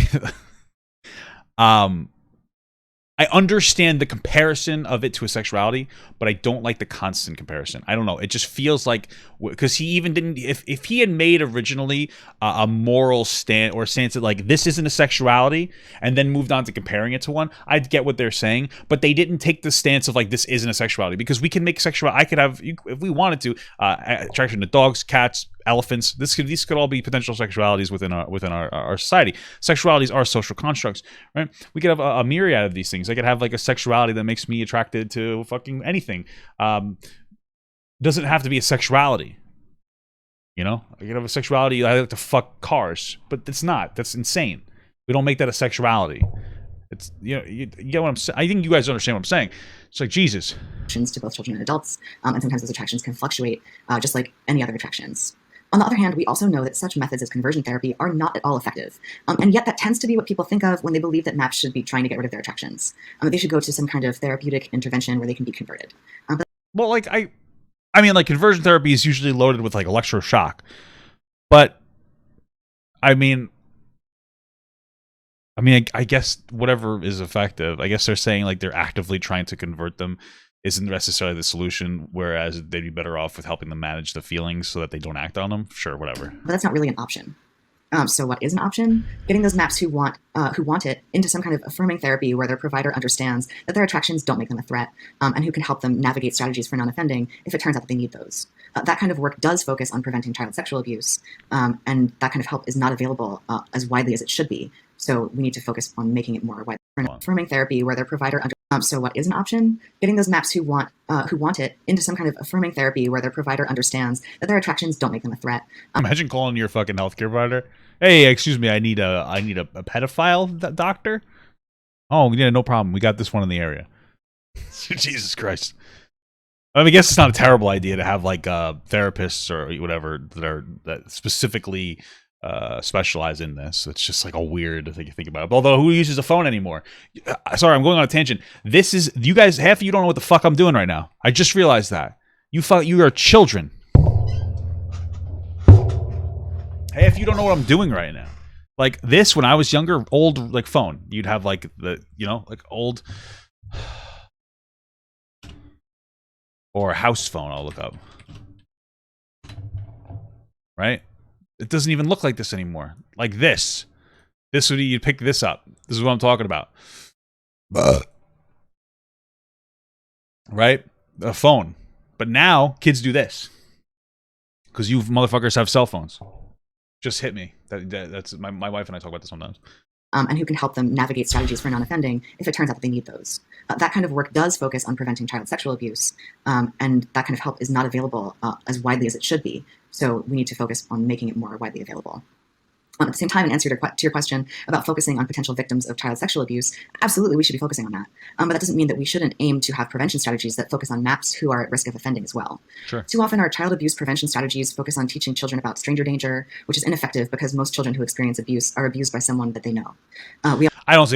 I understand the comparison of it to a sexuality, but I don't like the constant comparison. I don't know. It just feels like, because he even didn't, if he had made originally a moral stand or a stance that like, this isn't a sexuality, and then moved on to comparing it to one, I'd get what they're saying, but they didn't take the stance of like, this isn't a sexuality, because we can make I could have, if we wanted to, attraction to dogs, cats, elephants. These could all be potential sexualities within our society. Sexualities are social constructs, right? We could have a myriad of these things. I could have like a sexuality that makes me attracted to fucking anything. Doesn't have to be a sexuality. You know, I could have a sexuality. I like to fuck cars, but it's not. That's insane. We don't make that a sexuality. It's, you get what I'm saying. I think you guys understand what I'm saying. It's like Jesus. To both children and adults, and sometimes those attractions can fluctuate, just like any other attractions. On the other hand, we also know that such methods as conversion therapy are not at all effective. And yet that tends to be what people think of when they believe that MAPs should be trying to get rid of their attractions. They should go to some kind of therapeutic intervention where they can be converted. Well, like, I mean, like, conversion therapy is usually loaded with, like, electroshock. But, I mean, I guess whatever is effective, I guess they're saying, like, they're actively trying to convert them isn't necessarily the solution, whereas they'd be better off with helping them manage the feelings so that they don't act on them. Sure, whatever. But that's not really an option. So what is an option? Getting those MAPs who want it into some kind of affirming therapy where their provider understands that their attractions don't make them a threat, and who can help them navigate strategies for non-offending if it turns out that they need those. That kind of work does focus on preventing child sexual abuse, and that kind of help is not available as widely as it should be. So we need to focus on making it more widely. Affirming therapy where their provider so what is an option? Getting those MAPs who want it into some kind of affirming therapy where their provider understands that their attractions don't make them a threat. Imagine calling your fucking healthcare provider. Hey, excuse me, I need a pedophile doctor. Oh yeah, no problem. We got this one in the area. Jesus Christ. I mean, I guess it's not a terrible idea to have like therapists or whatever that specifically specialize in this. It's just like a weird thing to think about. Although, who uses a phone anymore? Sorry, I'm going on a tangent. This is, you guys, half of you don't know what the fuck I'm doing right now. I just realized that. You are children. Half of you don't know what I'm doing right now. Like this, when I was younger, old like phone, you'd have like the, like old, or a house phone. I'll look up. Right? It doesn't even look like this anymore. Like this. This would, you'd pick this up. This is what I'm talking about. Right? A phone. But now, kids do this. Because you motherfuckers have cell phones. Just hit me. That's my wife and I talk about this sometimes. And who can help them navigate strategies for non-offending if it turns out that they need those. That kind of work does focus on preventing child sexual abuse, and that kind of help is not available as widely as it should be. So we need to focus on making it more widely available. At the same time, in answer to your question about focusing on potential victims of child sexual abuse, absolutely we should be focusing on that. But that doesn't mean that we shouldn't aim to have prevention strategies that focus on MAPs who are at risk of offending as well. Sure. Too often our child abuse prevention strategies focus on teaching children about stranger danger, which is ineffective because most children who experience abuse are abused by someone that they know. I don't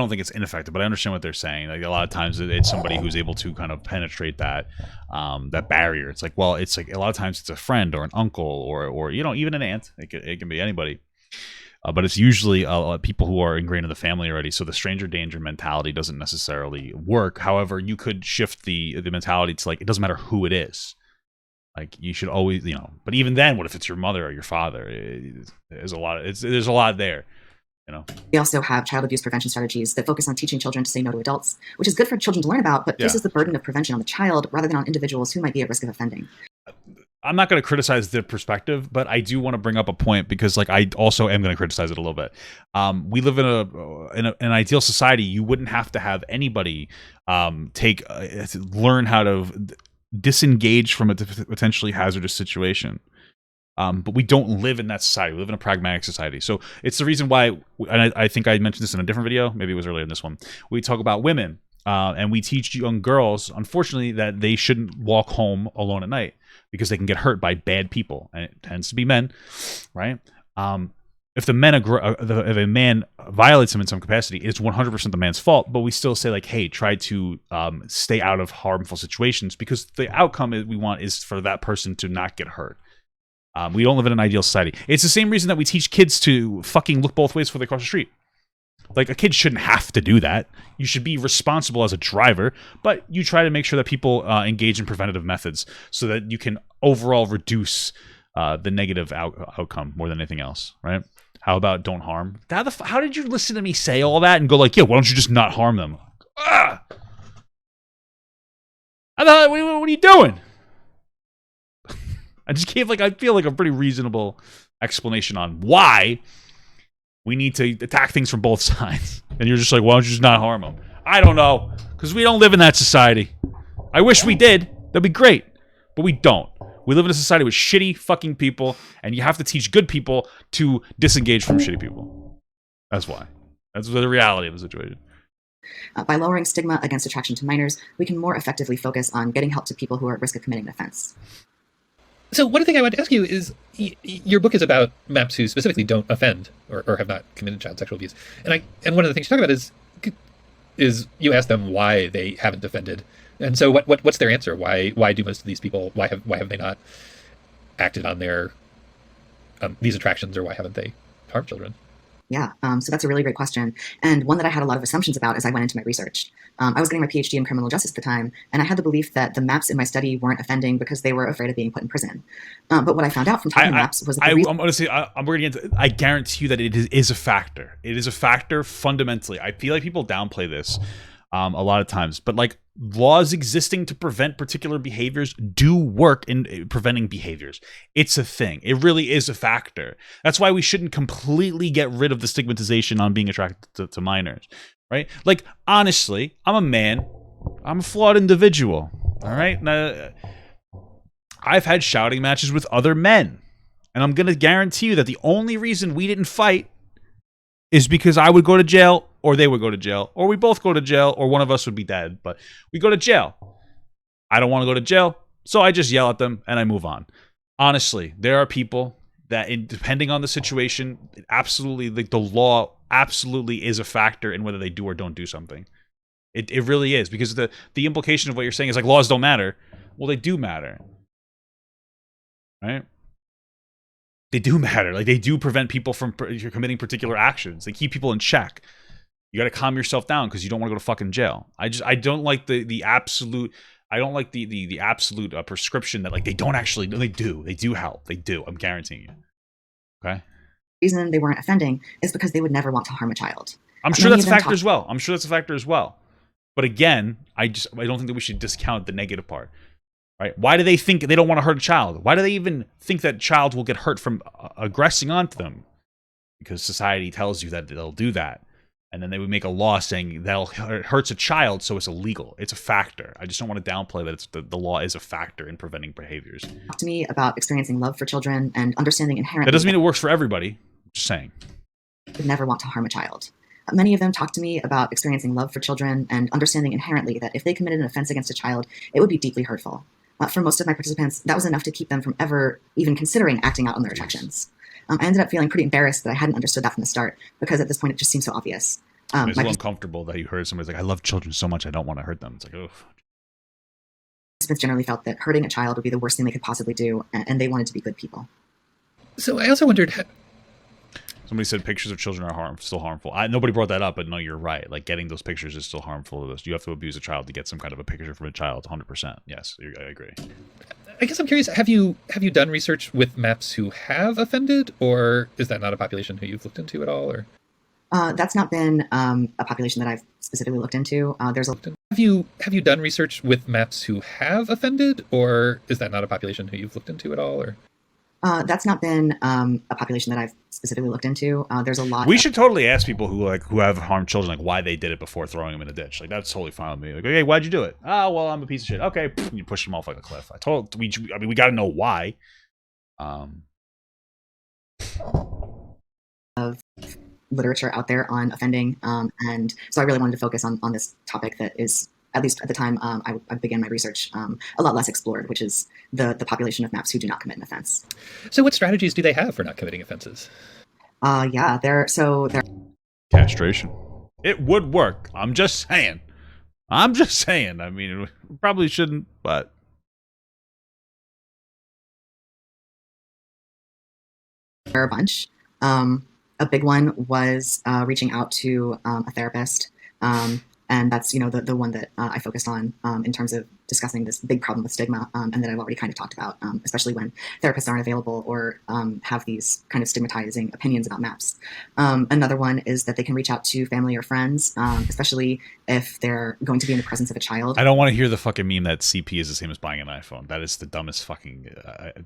think it's ineffective, but I understand what they're saying. Like a lot of times it's somebody who's able to kind of penetrate that that barrier. It's like, well, it's like a lot of times it's a friend or an uncle or even an aunt. It can be anybody. But it's usually people who are ingrained in the family already. So the stranger danger mentality doesn't necessarily work. However, you could shift the mentality to like, it doesn't matter who it is. Like you should always, but even then, what if it's your mother or your father? There's a lot there. We also have child abuse prevention strategies that focus on teaching children to say no to adults, which is good for children to learn about, but places the burden of prevention on the child rather than on individuals who might be at risk of offending. I'm not going to criticize the perspective, but I do want to bring up a point because, like, I also am going to criticize it a little bit. We live in an ideal society. You wouldn't have to have anybody learn how to disengage from a potentially hazardous situation. But we don't live in that society. We live in a pragmatic society. So it's the reason why, and I think I mentioned this in a different video. Maybe it was earlier in this one. We talk about women, and we teach young girls, unfortunately, that they shouldn't walk home alone at night because they can get hurt by bad people, and it tends to be men, right? If a man violates them in some capacity, it's 100% the man's fault. But we still say like, hey, try to stay out of harmful situations because the outcome we want is for that person to not get hurt. We don't live in an ideal society. It's the same reason that we teach kids to fucking look both ways before they cross the street. Like, a kid shouldn't have to do that. You should be responsible as a driver, but you try to make sure that people engage in preventative methods so that you can overall reduce the negative outcome more than anything else, right? How about don't harm? How did you listen to me say all that and go like, yeah, why don't you just not harm them? Ah! What are you doing? I just gave I feel like a pretty reasonable explanation on why we need to attack things from both sides. And you're just like, why don't you just not harm them? I don't know, because we don't live in that society. I wish we did. That'd be great. But we don't. We live in a society with shitty fucking people, and you have to teach good people to disengage from shitty people. That's why. That's the reality of the situation. By lowering stigma against attraction to minors, we can more effectively focus on getting help to people who are at risk of committing an offense. So one thing I want to ask you is, your book is about MAPs who specifically don't offend or have not committed child sexual abuse, and one of the things you talk about is you ask them why they haven't offended, and so what's their answer? Why do most of these people why have they not acted on their these attractions, or why haven't they harmed children? Yeah, so that's a really great question, and one that I had a lot of assumptions about as I went into my research. I was getting my PhD in criminal justice at the time, and I had the belief that the MAPs in my study weren't offending because they were afraid of being put in prison. But what I found out from talking to MAPs was that I'm going to say, I'm going to get into, I guarantee you that it is a factor. It is a factor fundamentally. I feel like people downplay this a lot of times, but like laws existing to prevent particular behaviors do work in preventing behaviors. It's a thing. It really is a factor. That's why we shouldn't completely get rid of the stigmatization on being attracted to minors, right? Like, honestly, I'm a man. I'm a flawed individual, all right? Now, I've had shouting matches with other men, and I'm going to guarantee you that the only reason we didn't fight is because I would go to jail, or they would go to jail, or we both go to jail, or one of us would be dead, but we go to jail. I don't want to go to jail, so I just yell at them and I move on. Honestly, there are people that, depending on the situation, absolutely, like, the law absolutely is a factor in whether they do or don't do something. It really is, because the implication of what you're saying is like laws don't matter. Well, they do matter, right? They do matter. Like, they do prevent people from committing particular actions. They keep people in check. You got to calm yourself down because you don't want to go to fucking jail. I don't like the absolute. I don't like the absolute prescription that, like, they don't actually. No, they do help. They do. I'm guaranteeing you. Okay. The reason they weren't offending is because they would never want to harm a child. I'm sure that's a factor as well. I'm sure that's a factor as well. But again, I don't think that we should discount the negative part. Right? Why do they think they don't want to hurt a child? Why do they even think that child will get hurt from aggressing onto them? Because society tells you that they'll do that. And then they would make a law saying it hurts a child, so it's illegal. It's a factor. I just don't want to downplay that the law is a factor in preventing behaviors. Talk to me about experiencing love for children and understanding inherently. That doesn't mean it works for everybody. Just saying. Would never want to harm a child. Many of them talk to me about experiencing love for children and understanding inherently that if they committed an offense against a child, it would be deeply hurtful. For most of my participants, that was enough to keep them from ever even considering acting out on their attractions. I ended up feeling pretty embarrassed that I hadn't understood that from the start, because at this point it just seemed so obvious. It's a little uncomfortable that you heard somebody's like, I love children so much, I don't want to hurt them. It's like, oh. Participants generally felt that hurting a child would be the worst thing they could possibly do, and they wanted to be good people. So I also wondered... Somebody said pictures of children are still harmful. Nobody brought that up, but no, you're right. Like, getting those pictures is still harmful to this. You have to abuse a child to get some kind of a picture from a child, 100%. Yes, I agree. I guess I'm curious, have you done research with MAPs who have offended, or is that not a population who you've looked into at all? Or that's not been a population that I've specifically looked into. Have you done research with MAPs who have offended, or is that not a population who you've looked into at all? Or that's not been a population that I've specifically looked into. There's a lot. We should totally ask people who have harmed children, like, why they did it before throwing them in a ditch. Like, that's totally fine with me. Like, hey, why'd you do it? Oh, well, I'm a piece of shit. Okay, you push them off like a cliff. We got to know why. Of literature out there on offending, and so I really wanted to focus on this topic that is, at least at the time I began my research, a lot less explored, which is the population of MAPs who do not commit an offense. So what strategies do they have for not committing offenses? They're castration. It would work. I'm just saying. I mean, it probably shouldn't, but there are a bunch. A big one was reaching out to a therapist. And that's, the one that I focused on in terms of discussing this big problem with stigma, and that I've already kind of talked about, especially when therapists aren't available or have these kind of stigmatizing opinions about MAPs. Another one is that they can reach out to family or friends, especially if they're going to be in the presence of a child. I don't want to hear the fucking meme that CP is the same as buying an iPhone. That is the dumbest fucking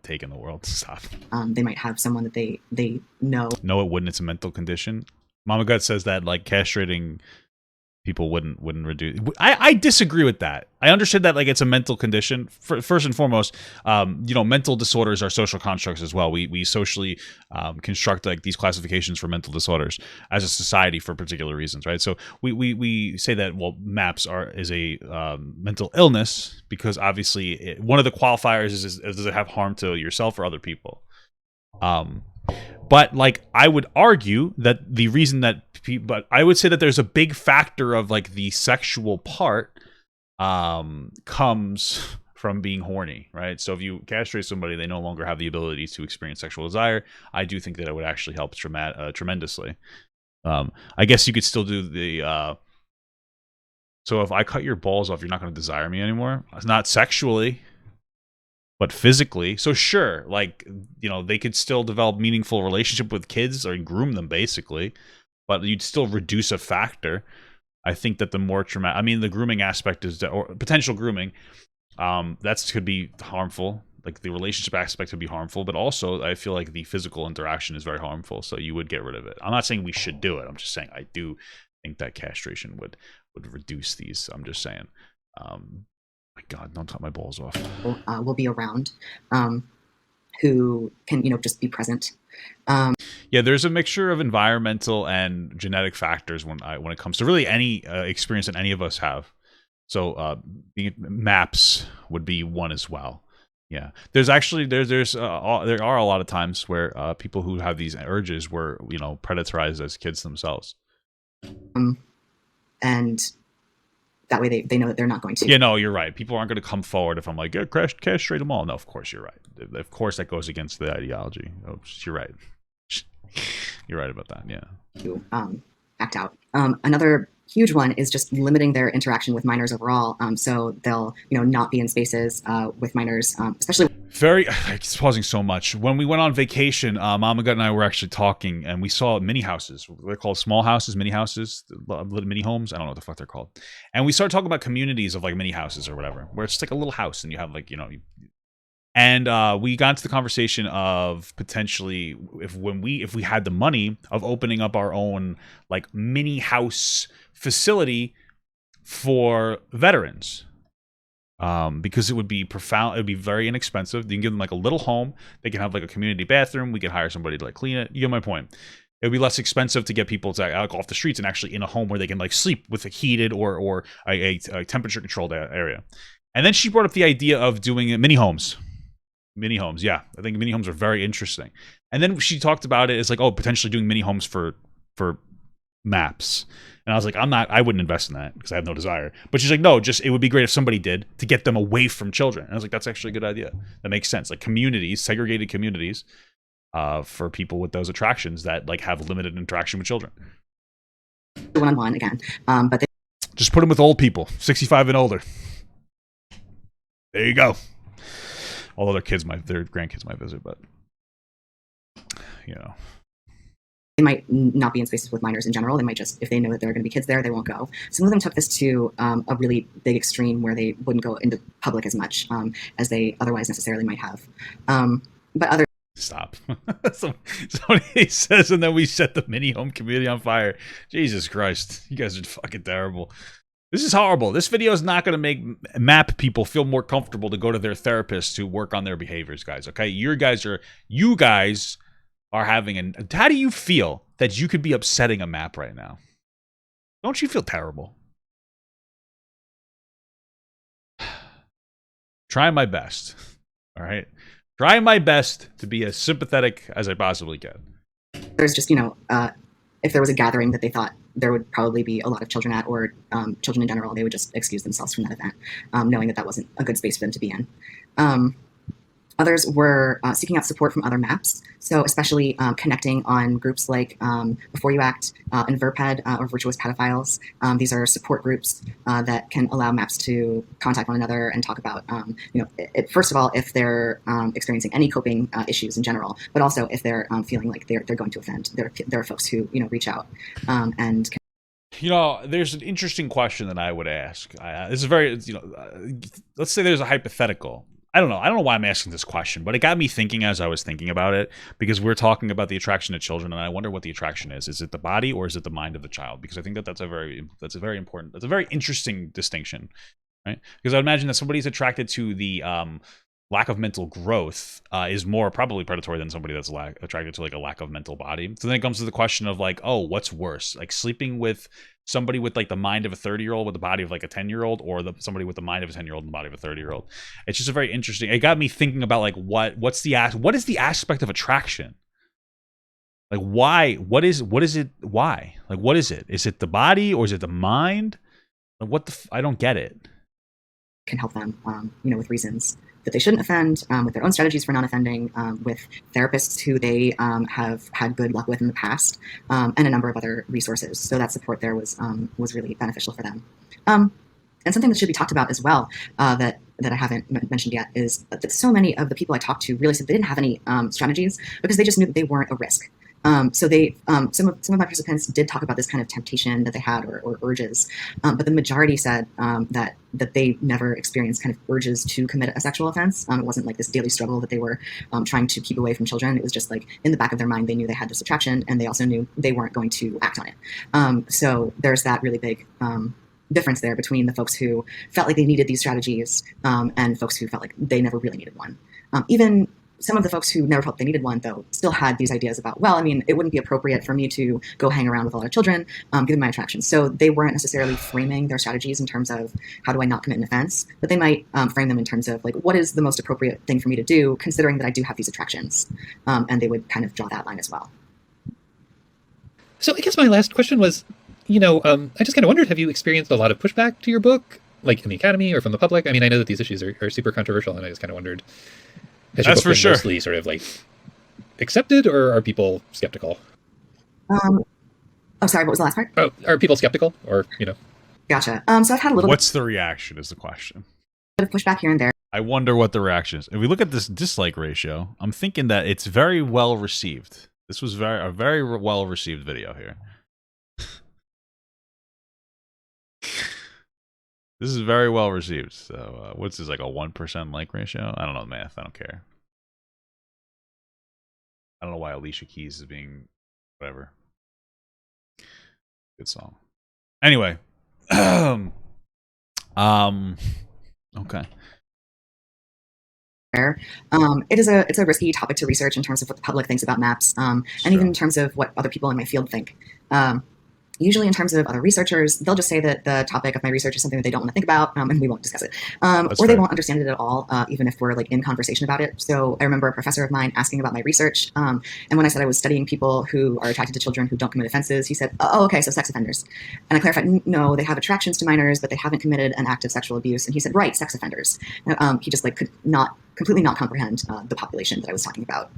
take in the world. Stop. They might have someone that they know. No, it wouldn't. It's a mental condition. Mama Gut says that, like, castrating people wouldn't reduce. I disagree with that. I understand that, like, it's a mental condition. First and foremost, mental disorders are social constructs as well. We socially construct, like, these classifications for mental disorders as a society for particular reasons, right? So we say that, well, MAPS is a mental illness because obviously one of the qualifiers is does it have harm to yourself or other people? But, like, I would argue that the reason that but I would say that there's a big factor of, like, the sexual part comes from being horny, right? So if you castrate somebody, they no longer have the ability to experience sexual desire. I do think that it would actually help tremendously. I guess you could still do the so if I cut your balls off, you're not going to desire me anymore. It's not sexually, but physically. So sure, like, they could still develop meaningful relationship with kids or groom them, basically, but you'd still reduce a factor. I think that the more traumatic, I mean, the grooming aspect is, or potential grooming, that could be harmful. Like, the relationship aspect would be harmful, but also I feel like the physical interaction is very harmful. So you would get rid of it. I'm not saying we should do it. I'm just saying I do think that castration would reduce these. I'm just saying. My God, don't cut my balls off. Will be around, who can, just be present. Yeah, there's a mixture of environmental and genetic factors when it comes to really any experience that any of us have. So MAPS would be one as well. Yeah, there's actually there are a lot of times where people who have these urges were predatorized as kids themselves. And that way they know that they're not going to. Yeah, no, you're right. People aren't going to come forward if I'm like, yeah, castrate them all. No, of course you're right. Of course that goes against the ideology. Oh, you're right. You're right about that, yeah. To act out. Another huge one is just limiting their interaction with minors overall. So they'll, not be in spaces with minors, especially. It's pausing so much. When we went on vacation, Mama Gut and I were actually talking, and we saw mini houses. They're called small houses, mini houses, little mini homes. I don't know what the fuck they're called. And we started talking about communities of, like, mini houses or whatever, where it's like a little house, and you have, like, and we got into the conversation of potentially if we had the money of opening up our own, like, mini house facility for veterans. because it would be profound. It would be very inexpensive. You can give them like a little home. They can have like a community bathroom. We can hire somebody to like clean it. You get my point. It would be less expensive to get people to go off the streets and actually in a home where they can like sleep with a heated or a temperature controlled area. And then she brought up the idea of doing mini homes. Mini homes, yeah. I think mini homes are very interesting. And then she talked about it as like, oh, potentially doing mini homes for maps. And I was like, I wouldn't invest in that because I have no desire. But she's like, no, just it would be great if somebody did to get them away from children. And I was like, that's actually a good idea. That makes sense. Like communities, segregated communities, for people with those attractions that like have limited interaction with children. One-on-one again, but they just put them with old people, 65 and older. There you go. Although their grandkids might visit, but you know. They might not be in spaces with minors in general. They might just, if they know that there are going to be kids there, they won't go. Some of them took this to a really big extreme where they wouldn't go into public as much as they otherwise necessarily might have. But others. Stop. Somebody says, and then we set the mini home community on fire. Jesus Christ. You guys are fucking terrible. This is horrible. This video is not going to make MAP people feel more comfortable to go to their therapist to work on their behaviors, guys. Okay? You guys are having how do you feel that you could be upsetting a MAP right now? Don't you feel terrible? Try my best. All right? Try my best to be as sympathetic as I possibly can. There's just, if there was a gathering that they thought there would probably be a lot of children at, or children in general, they would just excuse themselves from that event, knowing that that wasn't a good space for them to be in. Others were seeking out support from other MAPs, so especially connecting on groups like Before You Act and VERPED, or Virtuous Pedophiles. These are support groups that can allow MAPs to contact one another and talk about, first of all, if they're experiencing any coping issues in general, but also if they're feeling like they're going to offend. There are folks who reach out and. There's an interesting question that I would ask. This is very, let's say there's a hypothetical. I don't know why I'm asking this question, but it got me thinking as I was thinking about it, because we're talking about the attraction to children, and I wonder what the attraction is. Is it the body or is it the mind of the child? Because I think that's a very important, that's a very interesting distinction, right? Because I would imagine that somebody's attracted to the lack of mental growth is more probably predatory than somebody that's attracted to like a lack of mental body. So then it comes to the question of like, oh, what's worse? Like sleeping with somebody with like the mind of a 30-year-old with the body of like a 10-year-old, or somebody with the mind of a 10-year-old and the body of a 30-year-old. It's just a very interesting. It got me thinking about like what is the aspect of attraction? Like why? What is it? Why? Like what is it? Is it the body or is it the mind? Like I don't get it. Can help them, with reasons that they shouldn't offend, with their own strategies for non-offending, with therapists who they have had good luck with in the past, and a number of other resources. So that support there was really beneficial for them. And something that should be talked about as well, that I haven't mentioned yet, is that so many of the people I talked to really said they didn't have any strategies because they just knew that they weren't a risk. So they, some of my participants did talk about this kind of temptation that they had or urges, but the majority said that they never experienced kind of urges to commit a sexual offense. It wasn't like this daily struggle that they were trying to keep away from children. It was just like in the back of their mind, they knew they had this attraction, and they also knew they weren't going to act on it. So there's that really big difference there between the folks who felt like they needed these strategies and folks who felt like they never really needed one. Even some of the folks who never felt they needed one, though, still had these ideas about, well, I mean, it wouldn't be appropriate for me to go hang around with a lot of children, given my attraction. So they weren't necessarily framing their strategies in terms of how do I not commit an offense, but they might frame them in terms of like, what is the most appropriate thing for me to do, considering that I do have these attractions? And they would kind of draw that line as well. So I guess my last question was, I just kind of wondered, have you experienced a lot of pushback to your book, like in the academy or from the public? I mean, I know that these issues are super controversial, and I just kind of wondered, has your book been mostly sort of like accepted, or are people skeptical? Sorry, what was the last part? Oh, are people skeptical, or Gotcha. So I've had a little. What's the reaction? Is the question. Bit of pushback here and there. I wonder what the reaction is. If we look at this dislike ratio, I'm thinking that it's very well received. This was a very well received video here. This is very well received. So what's this, like a 1% like ratio? I don't know math. I don't care. I don't know why Alicia Keys is being whatever. Good song. Anyway, Okay. It's a risky topic to research in terms of what the public thinks about maps, and even in terms of what other people in my field think. Usually, in terms of other researchers, they'll just say that the topic of my research is something that they don't want to think about, and we won't discuss it, or they won't understand it at all, even if we're like in conversation about it. So I remember a professor of mine asking about my research, and when I said I was studying people who are attracted to children who don't commit offenses, he said, "Oh, okay, so sex offenders." And I clarified, "No, they have attractions to minors, but they haven't committed an act of sexual abuse." And he said, "Right, sex offenders." He just like could not completely not comprehend the population that I was talking about.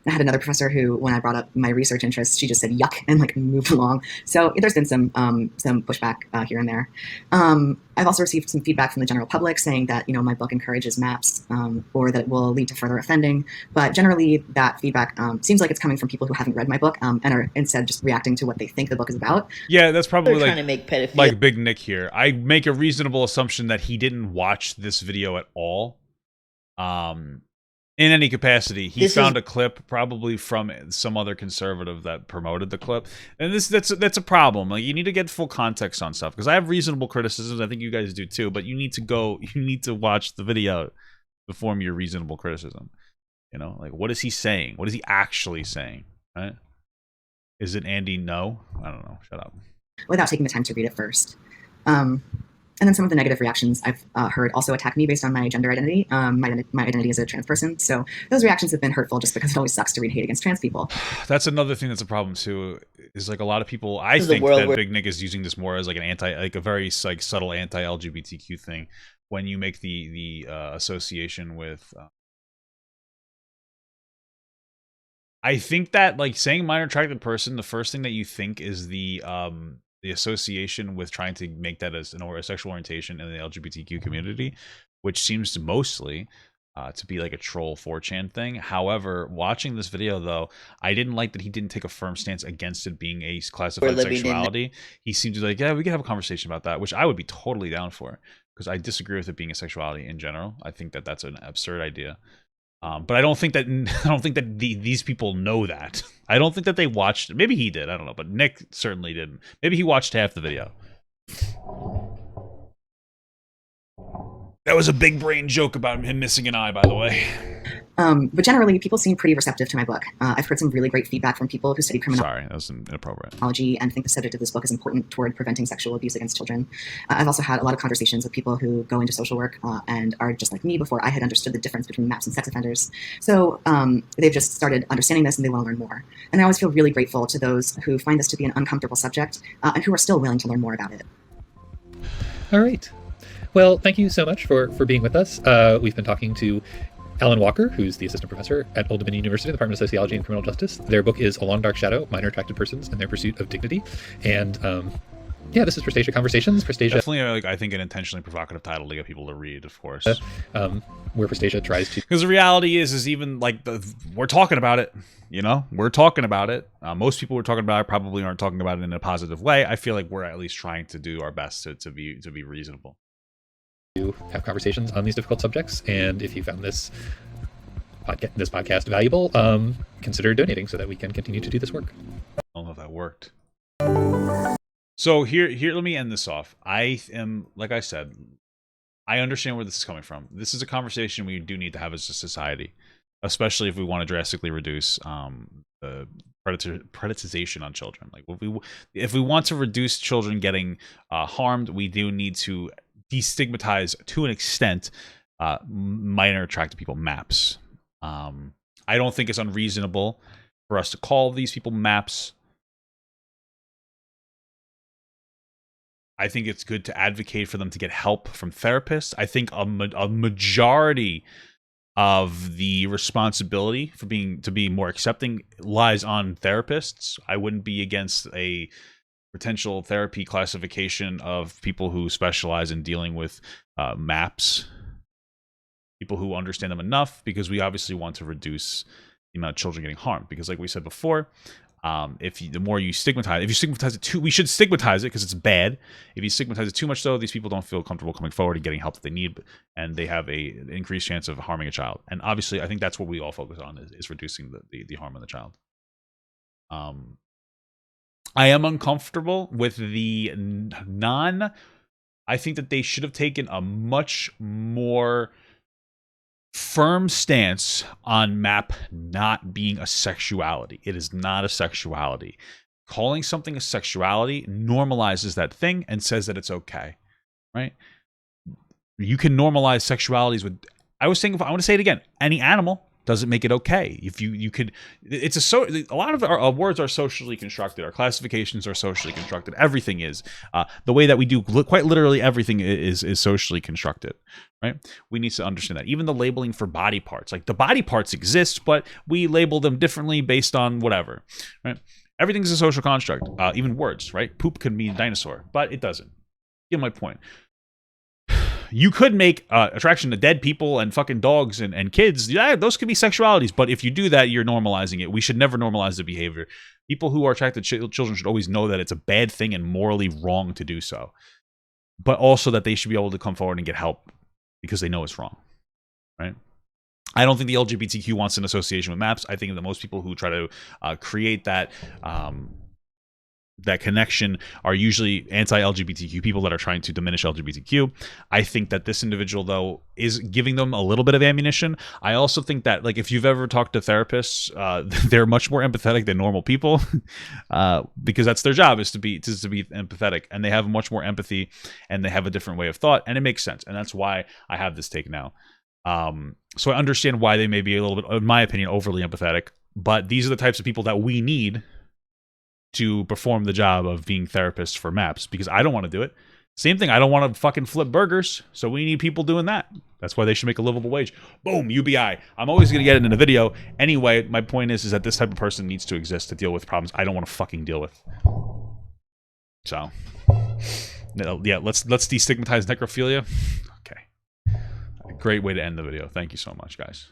I had another professor who, when I brought up my research interests, she just said "yuck" and like moved along. So there's been some pushback here and there. I've also received some feedback from the general public saying that my book encourages maps or that it will lead to further offending. But generally, that feedback seems like it's coming from people who haven't read my book and are instead just reacting to what they think the book is about. Yeah, that's probably They're trying to make pedophilia. Like BigNik here. I make a reasonable assumption that he didn't watch this video at all. In any capacity, he found a clip probably from some other conservative that promoted the clip, and that's a problem. Like, you need to get full context on stuff, because I have reasonable criticisms. I think you guys do too, but you need to watch the video to form your reasonable criticism. Like, what is he saying? What is he actually saying? Right? Is it Andy? No, I don't know. Shut up. Without taking the time to read it first. And then some of the negative reactions I've heard also attack me based on my gender identity. My identity as a trans person. So those reactions have been hurtful just because it always sucks to read hate against trans people. That's another thing that's a problem too, is like a lot of people, I think that BigNik is using this more as like a very like subtle anti-LGBTQ thing when you make the association with I think that, like, saying minor attracted person, the first thing that you think is the association with trying to make that as a sexual orientation in the LGBTQ community, which seems to mostly to be like a troll 4chan thing. However, watching this video, though, I didn't like that he didn't take a firm stance against it being a classified sexuality. He seemed to be like, yeah, we can have a conversation about that, which I would be totally down for, because I disagree with it being a sexuality in general. I think that that's an absurd idea. But I don't think that these people know that. I don't think that they watched. Maybe he did. I don't know. But Nick certainly didn't. Maybe he watched half the video. That was a big brain joke about him missing an eye, by the way. But generally, people seem pretty receptive to my book. I've heard some really great feedback from people who study criminology. Sorry, that was inappropriate. And think the subject of this book is important toward preventing sexual abuse against children. I've also had a lot of conversations with people who go into social work and are just like me before I had understood the difference between MAPS and sex offenders. So they've just started understanding this and they want to learn more. And I always feel really grateful to those who find this to be an uncomfortable subject and who are still willing to learn more about it. All right. Well, thank you so much for being with us. We've been talking to Alan Walker, who's the assistant professor at Old Dominion University, Department of Sociology and Criminal Justice. Their book is A Long Dark Shadow, Minor Attracted Persons and Their Pursuit of Dignity. And yeah, this is Prostasia Conversations. Prostasia, definitely, I think, an intentionally provocative title to get people to read, of course. Where Prostasia tries to... Because the reality is even, like, we're talking about it, We're talking about it. Most people we're talking about probably aren't talking about it in a positive way. I feel like we're at least trying to do our best to be reasonable. To have conversations on these difficult subjects, and if you found this podcast valuable, consider donating so that we can continue to do this work. I don't know if that worked. So here, let me end this off. I am, like I said, I understand where this is coming from. This is a conversation we do need to have as a society, especially if we want to drastically reduce the predatorization on children. Like, if we want to reduce children getting harmed, we do need to destigmatize, to an extent, minor attracted people, MAPS. I don't think it's unreasonable for us to call these people MAPS. I think it's good to advocate for them to get help from therapists. I think a majority of the responsibility for to be more accepting lies on therapists. I wouldn't be against a potential therapy classification of people who specialize in dealing with MAPS, people who understand them enough, because we obviously want to reduce the amount of children getting harmed. Because, like we said before, the more you stigmatize, if you stigmatize it we should stigmatize it because it's bad. If you stigmatize it too much, though, these people don't feel comfortable coming forward and getting help that they need, and they have an increased chance of harming a child. And obviously, I think that's what we all focus on is reducing the harm on the child. I am uncomfortable with the I think that they should have taken a much more firm stance on MAP not being a sexuality. It is not a sexuality. Calling something a sexuality normalizes that thing and says that it's okay, right? You can normalize sexualities with, I want to say it again, any animal. Doesn't make it okay. If you could, it's a lot of our words are socially constructed. Our classifications are socially constructed. Everything is the way that we do. Quite literally, everything is socially constructed. Right? We need to understand that. Even the labeling for body parts, like the body parts exist, but we label them differently based on whatever. Right? Everything's a social construct. Even words. Right? Poop could mean dinosaur, but it doesn't. Get my point. You could make attraction to dead people and fucking dogs and kids. Yeah, those could be sexualities. But if you do that, you're normalizing it. We should never normalize the behavior. People who are attracted to children should always know that it's a bad thing and morally wrong to do so. But also that they should be able to come forward and get help because they know it's wrong. Right? I don't think the LGBTQ wants an association with MAPS. I think that most people who try to create that that connection are usually anti-LGBTQ people that are trying to diminish LGBTQ. I think that this individual, though, is giving them a little bit of ammunition. I also think that, like, if you've ever talked to therapists, they're much more empathetic than normal people because that's their job, is to be empathetic, and they have much more empathy and they have a different way of thought, and it makes sense. And that's why I have this take now. So I understand why they may be a little bit, in my opinion, overly empathetic, but these are the types of people that we need to perform the job of being therapists for MAPS, because I don't want to do it. Same thing, I don't want to fucking flip burgers, so we need people doing that. That's why they should make a livable wage. Boom, UBI. I'm always going to get it in a video. Anyway, my point is that this type of person needs to exist to deal with problems I don't want to fucking deal with. So, yeah, let's destigmatize necrophilia. Okay. Great way to end the video. Thank you so much, guys.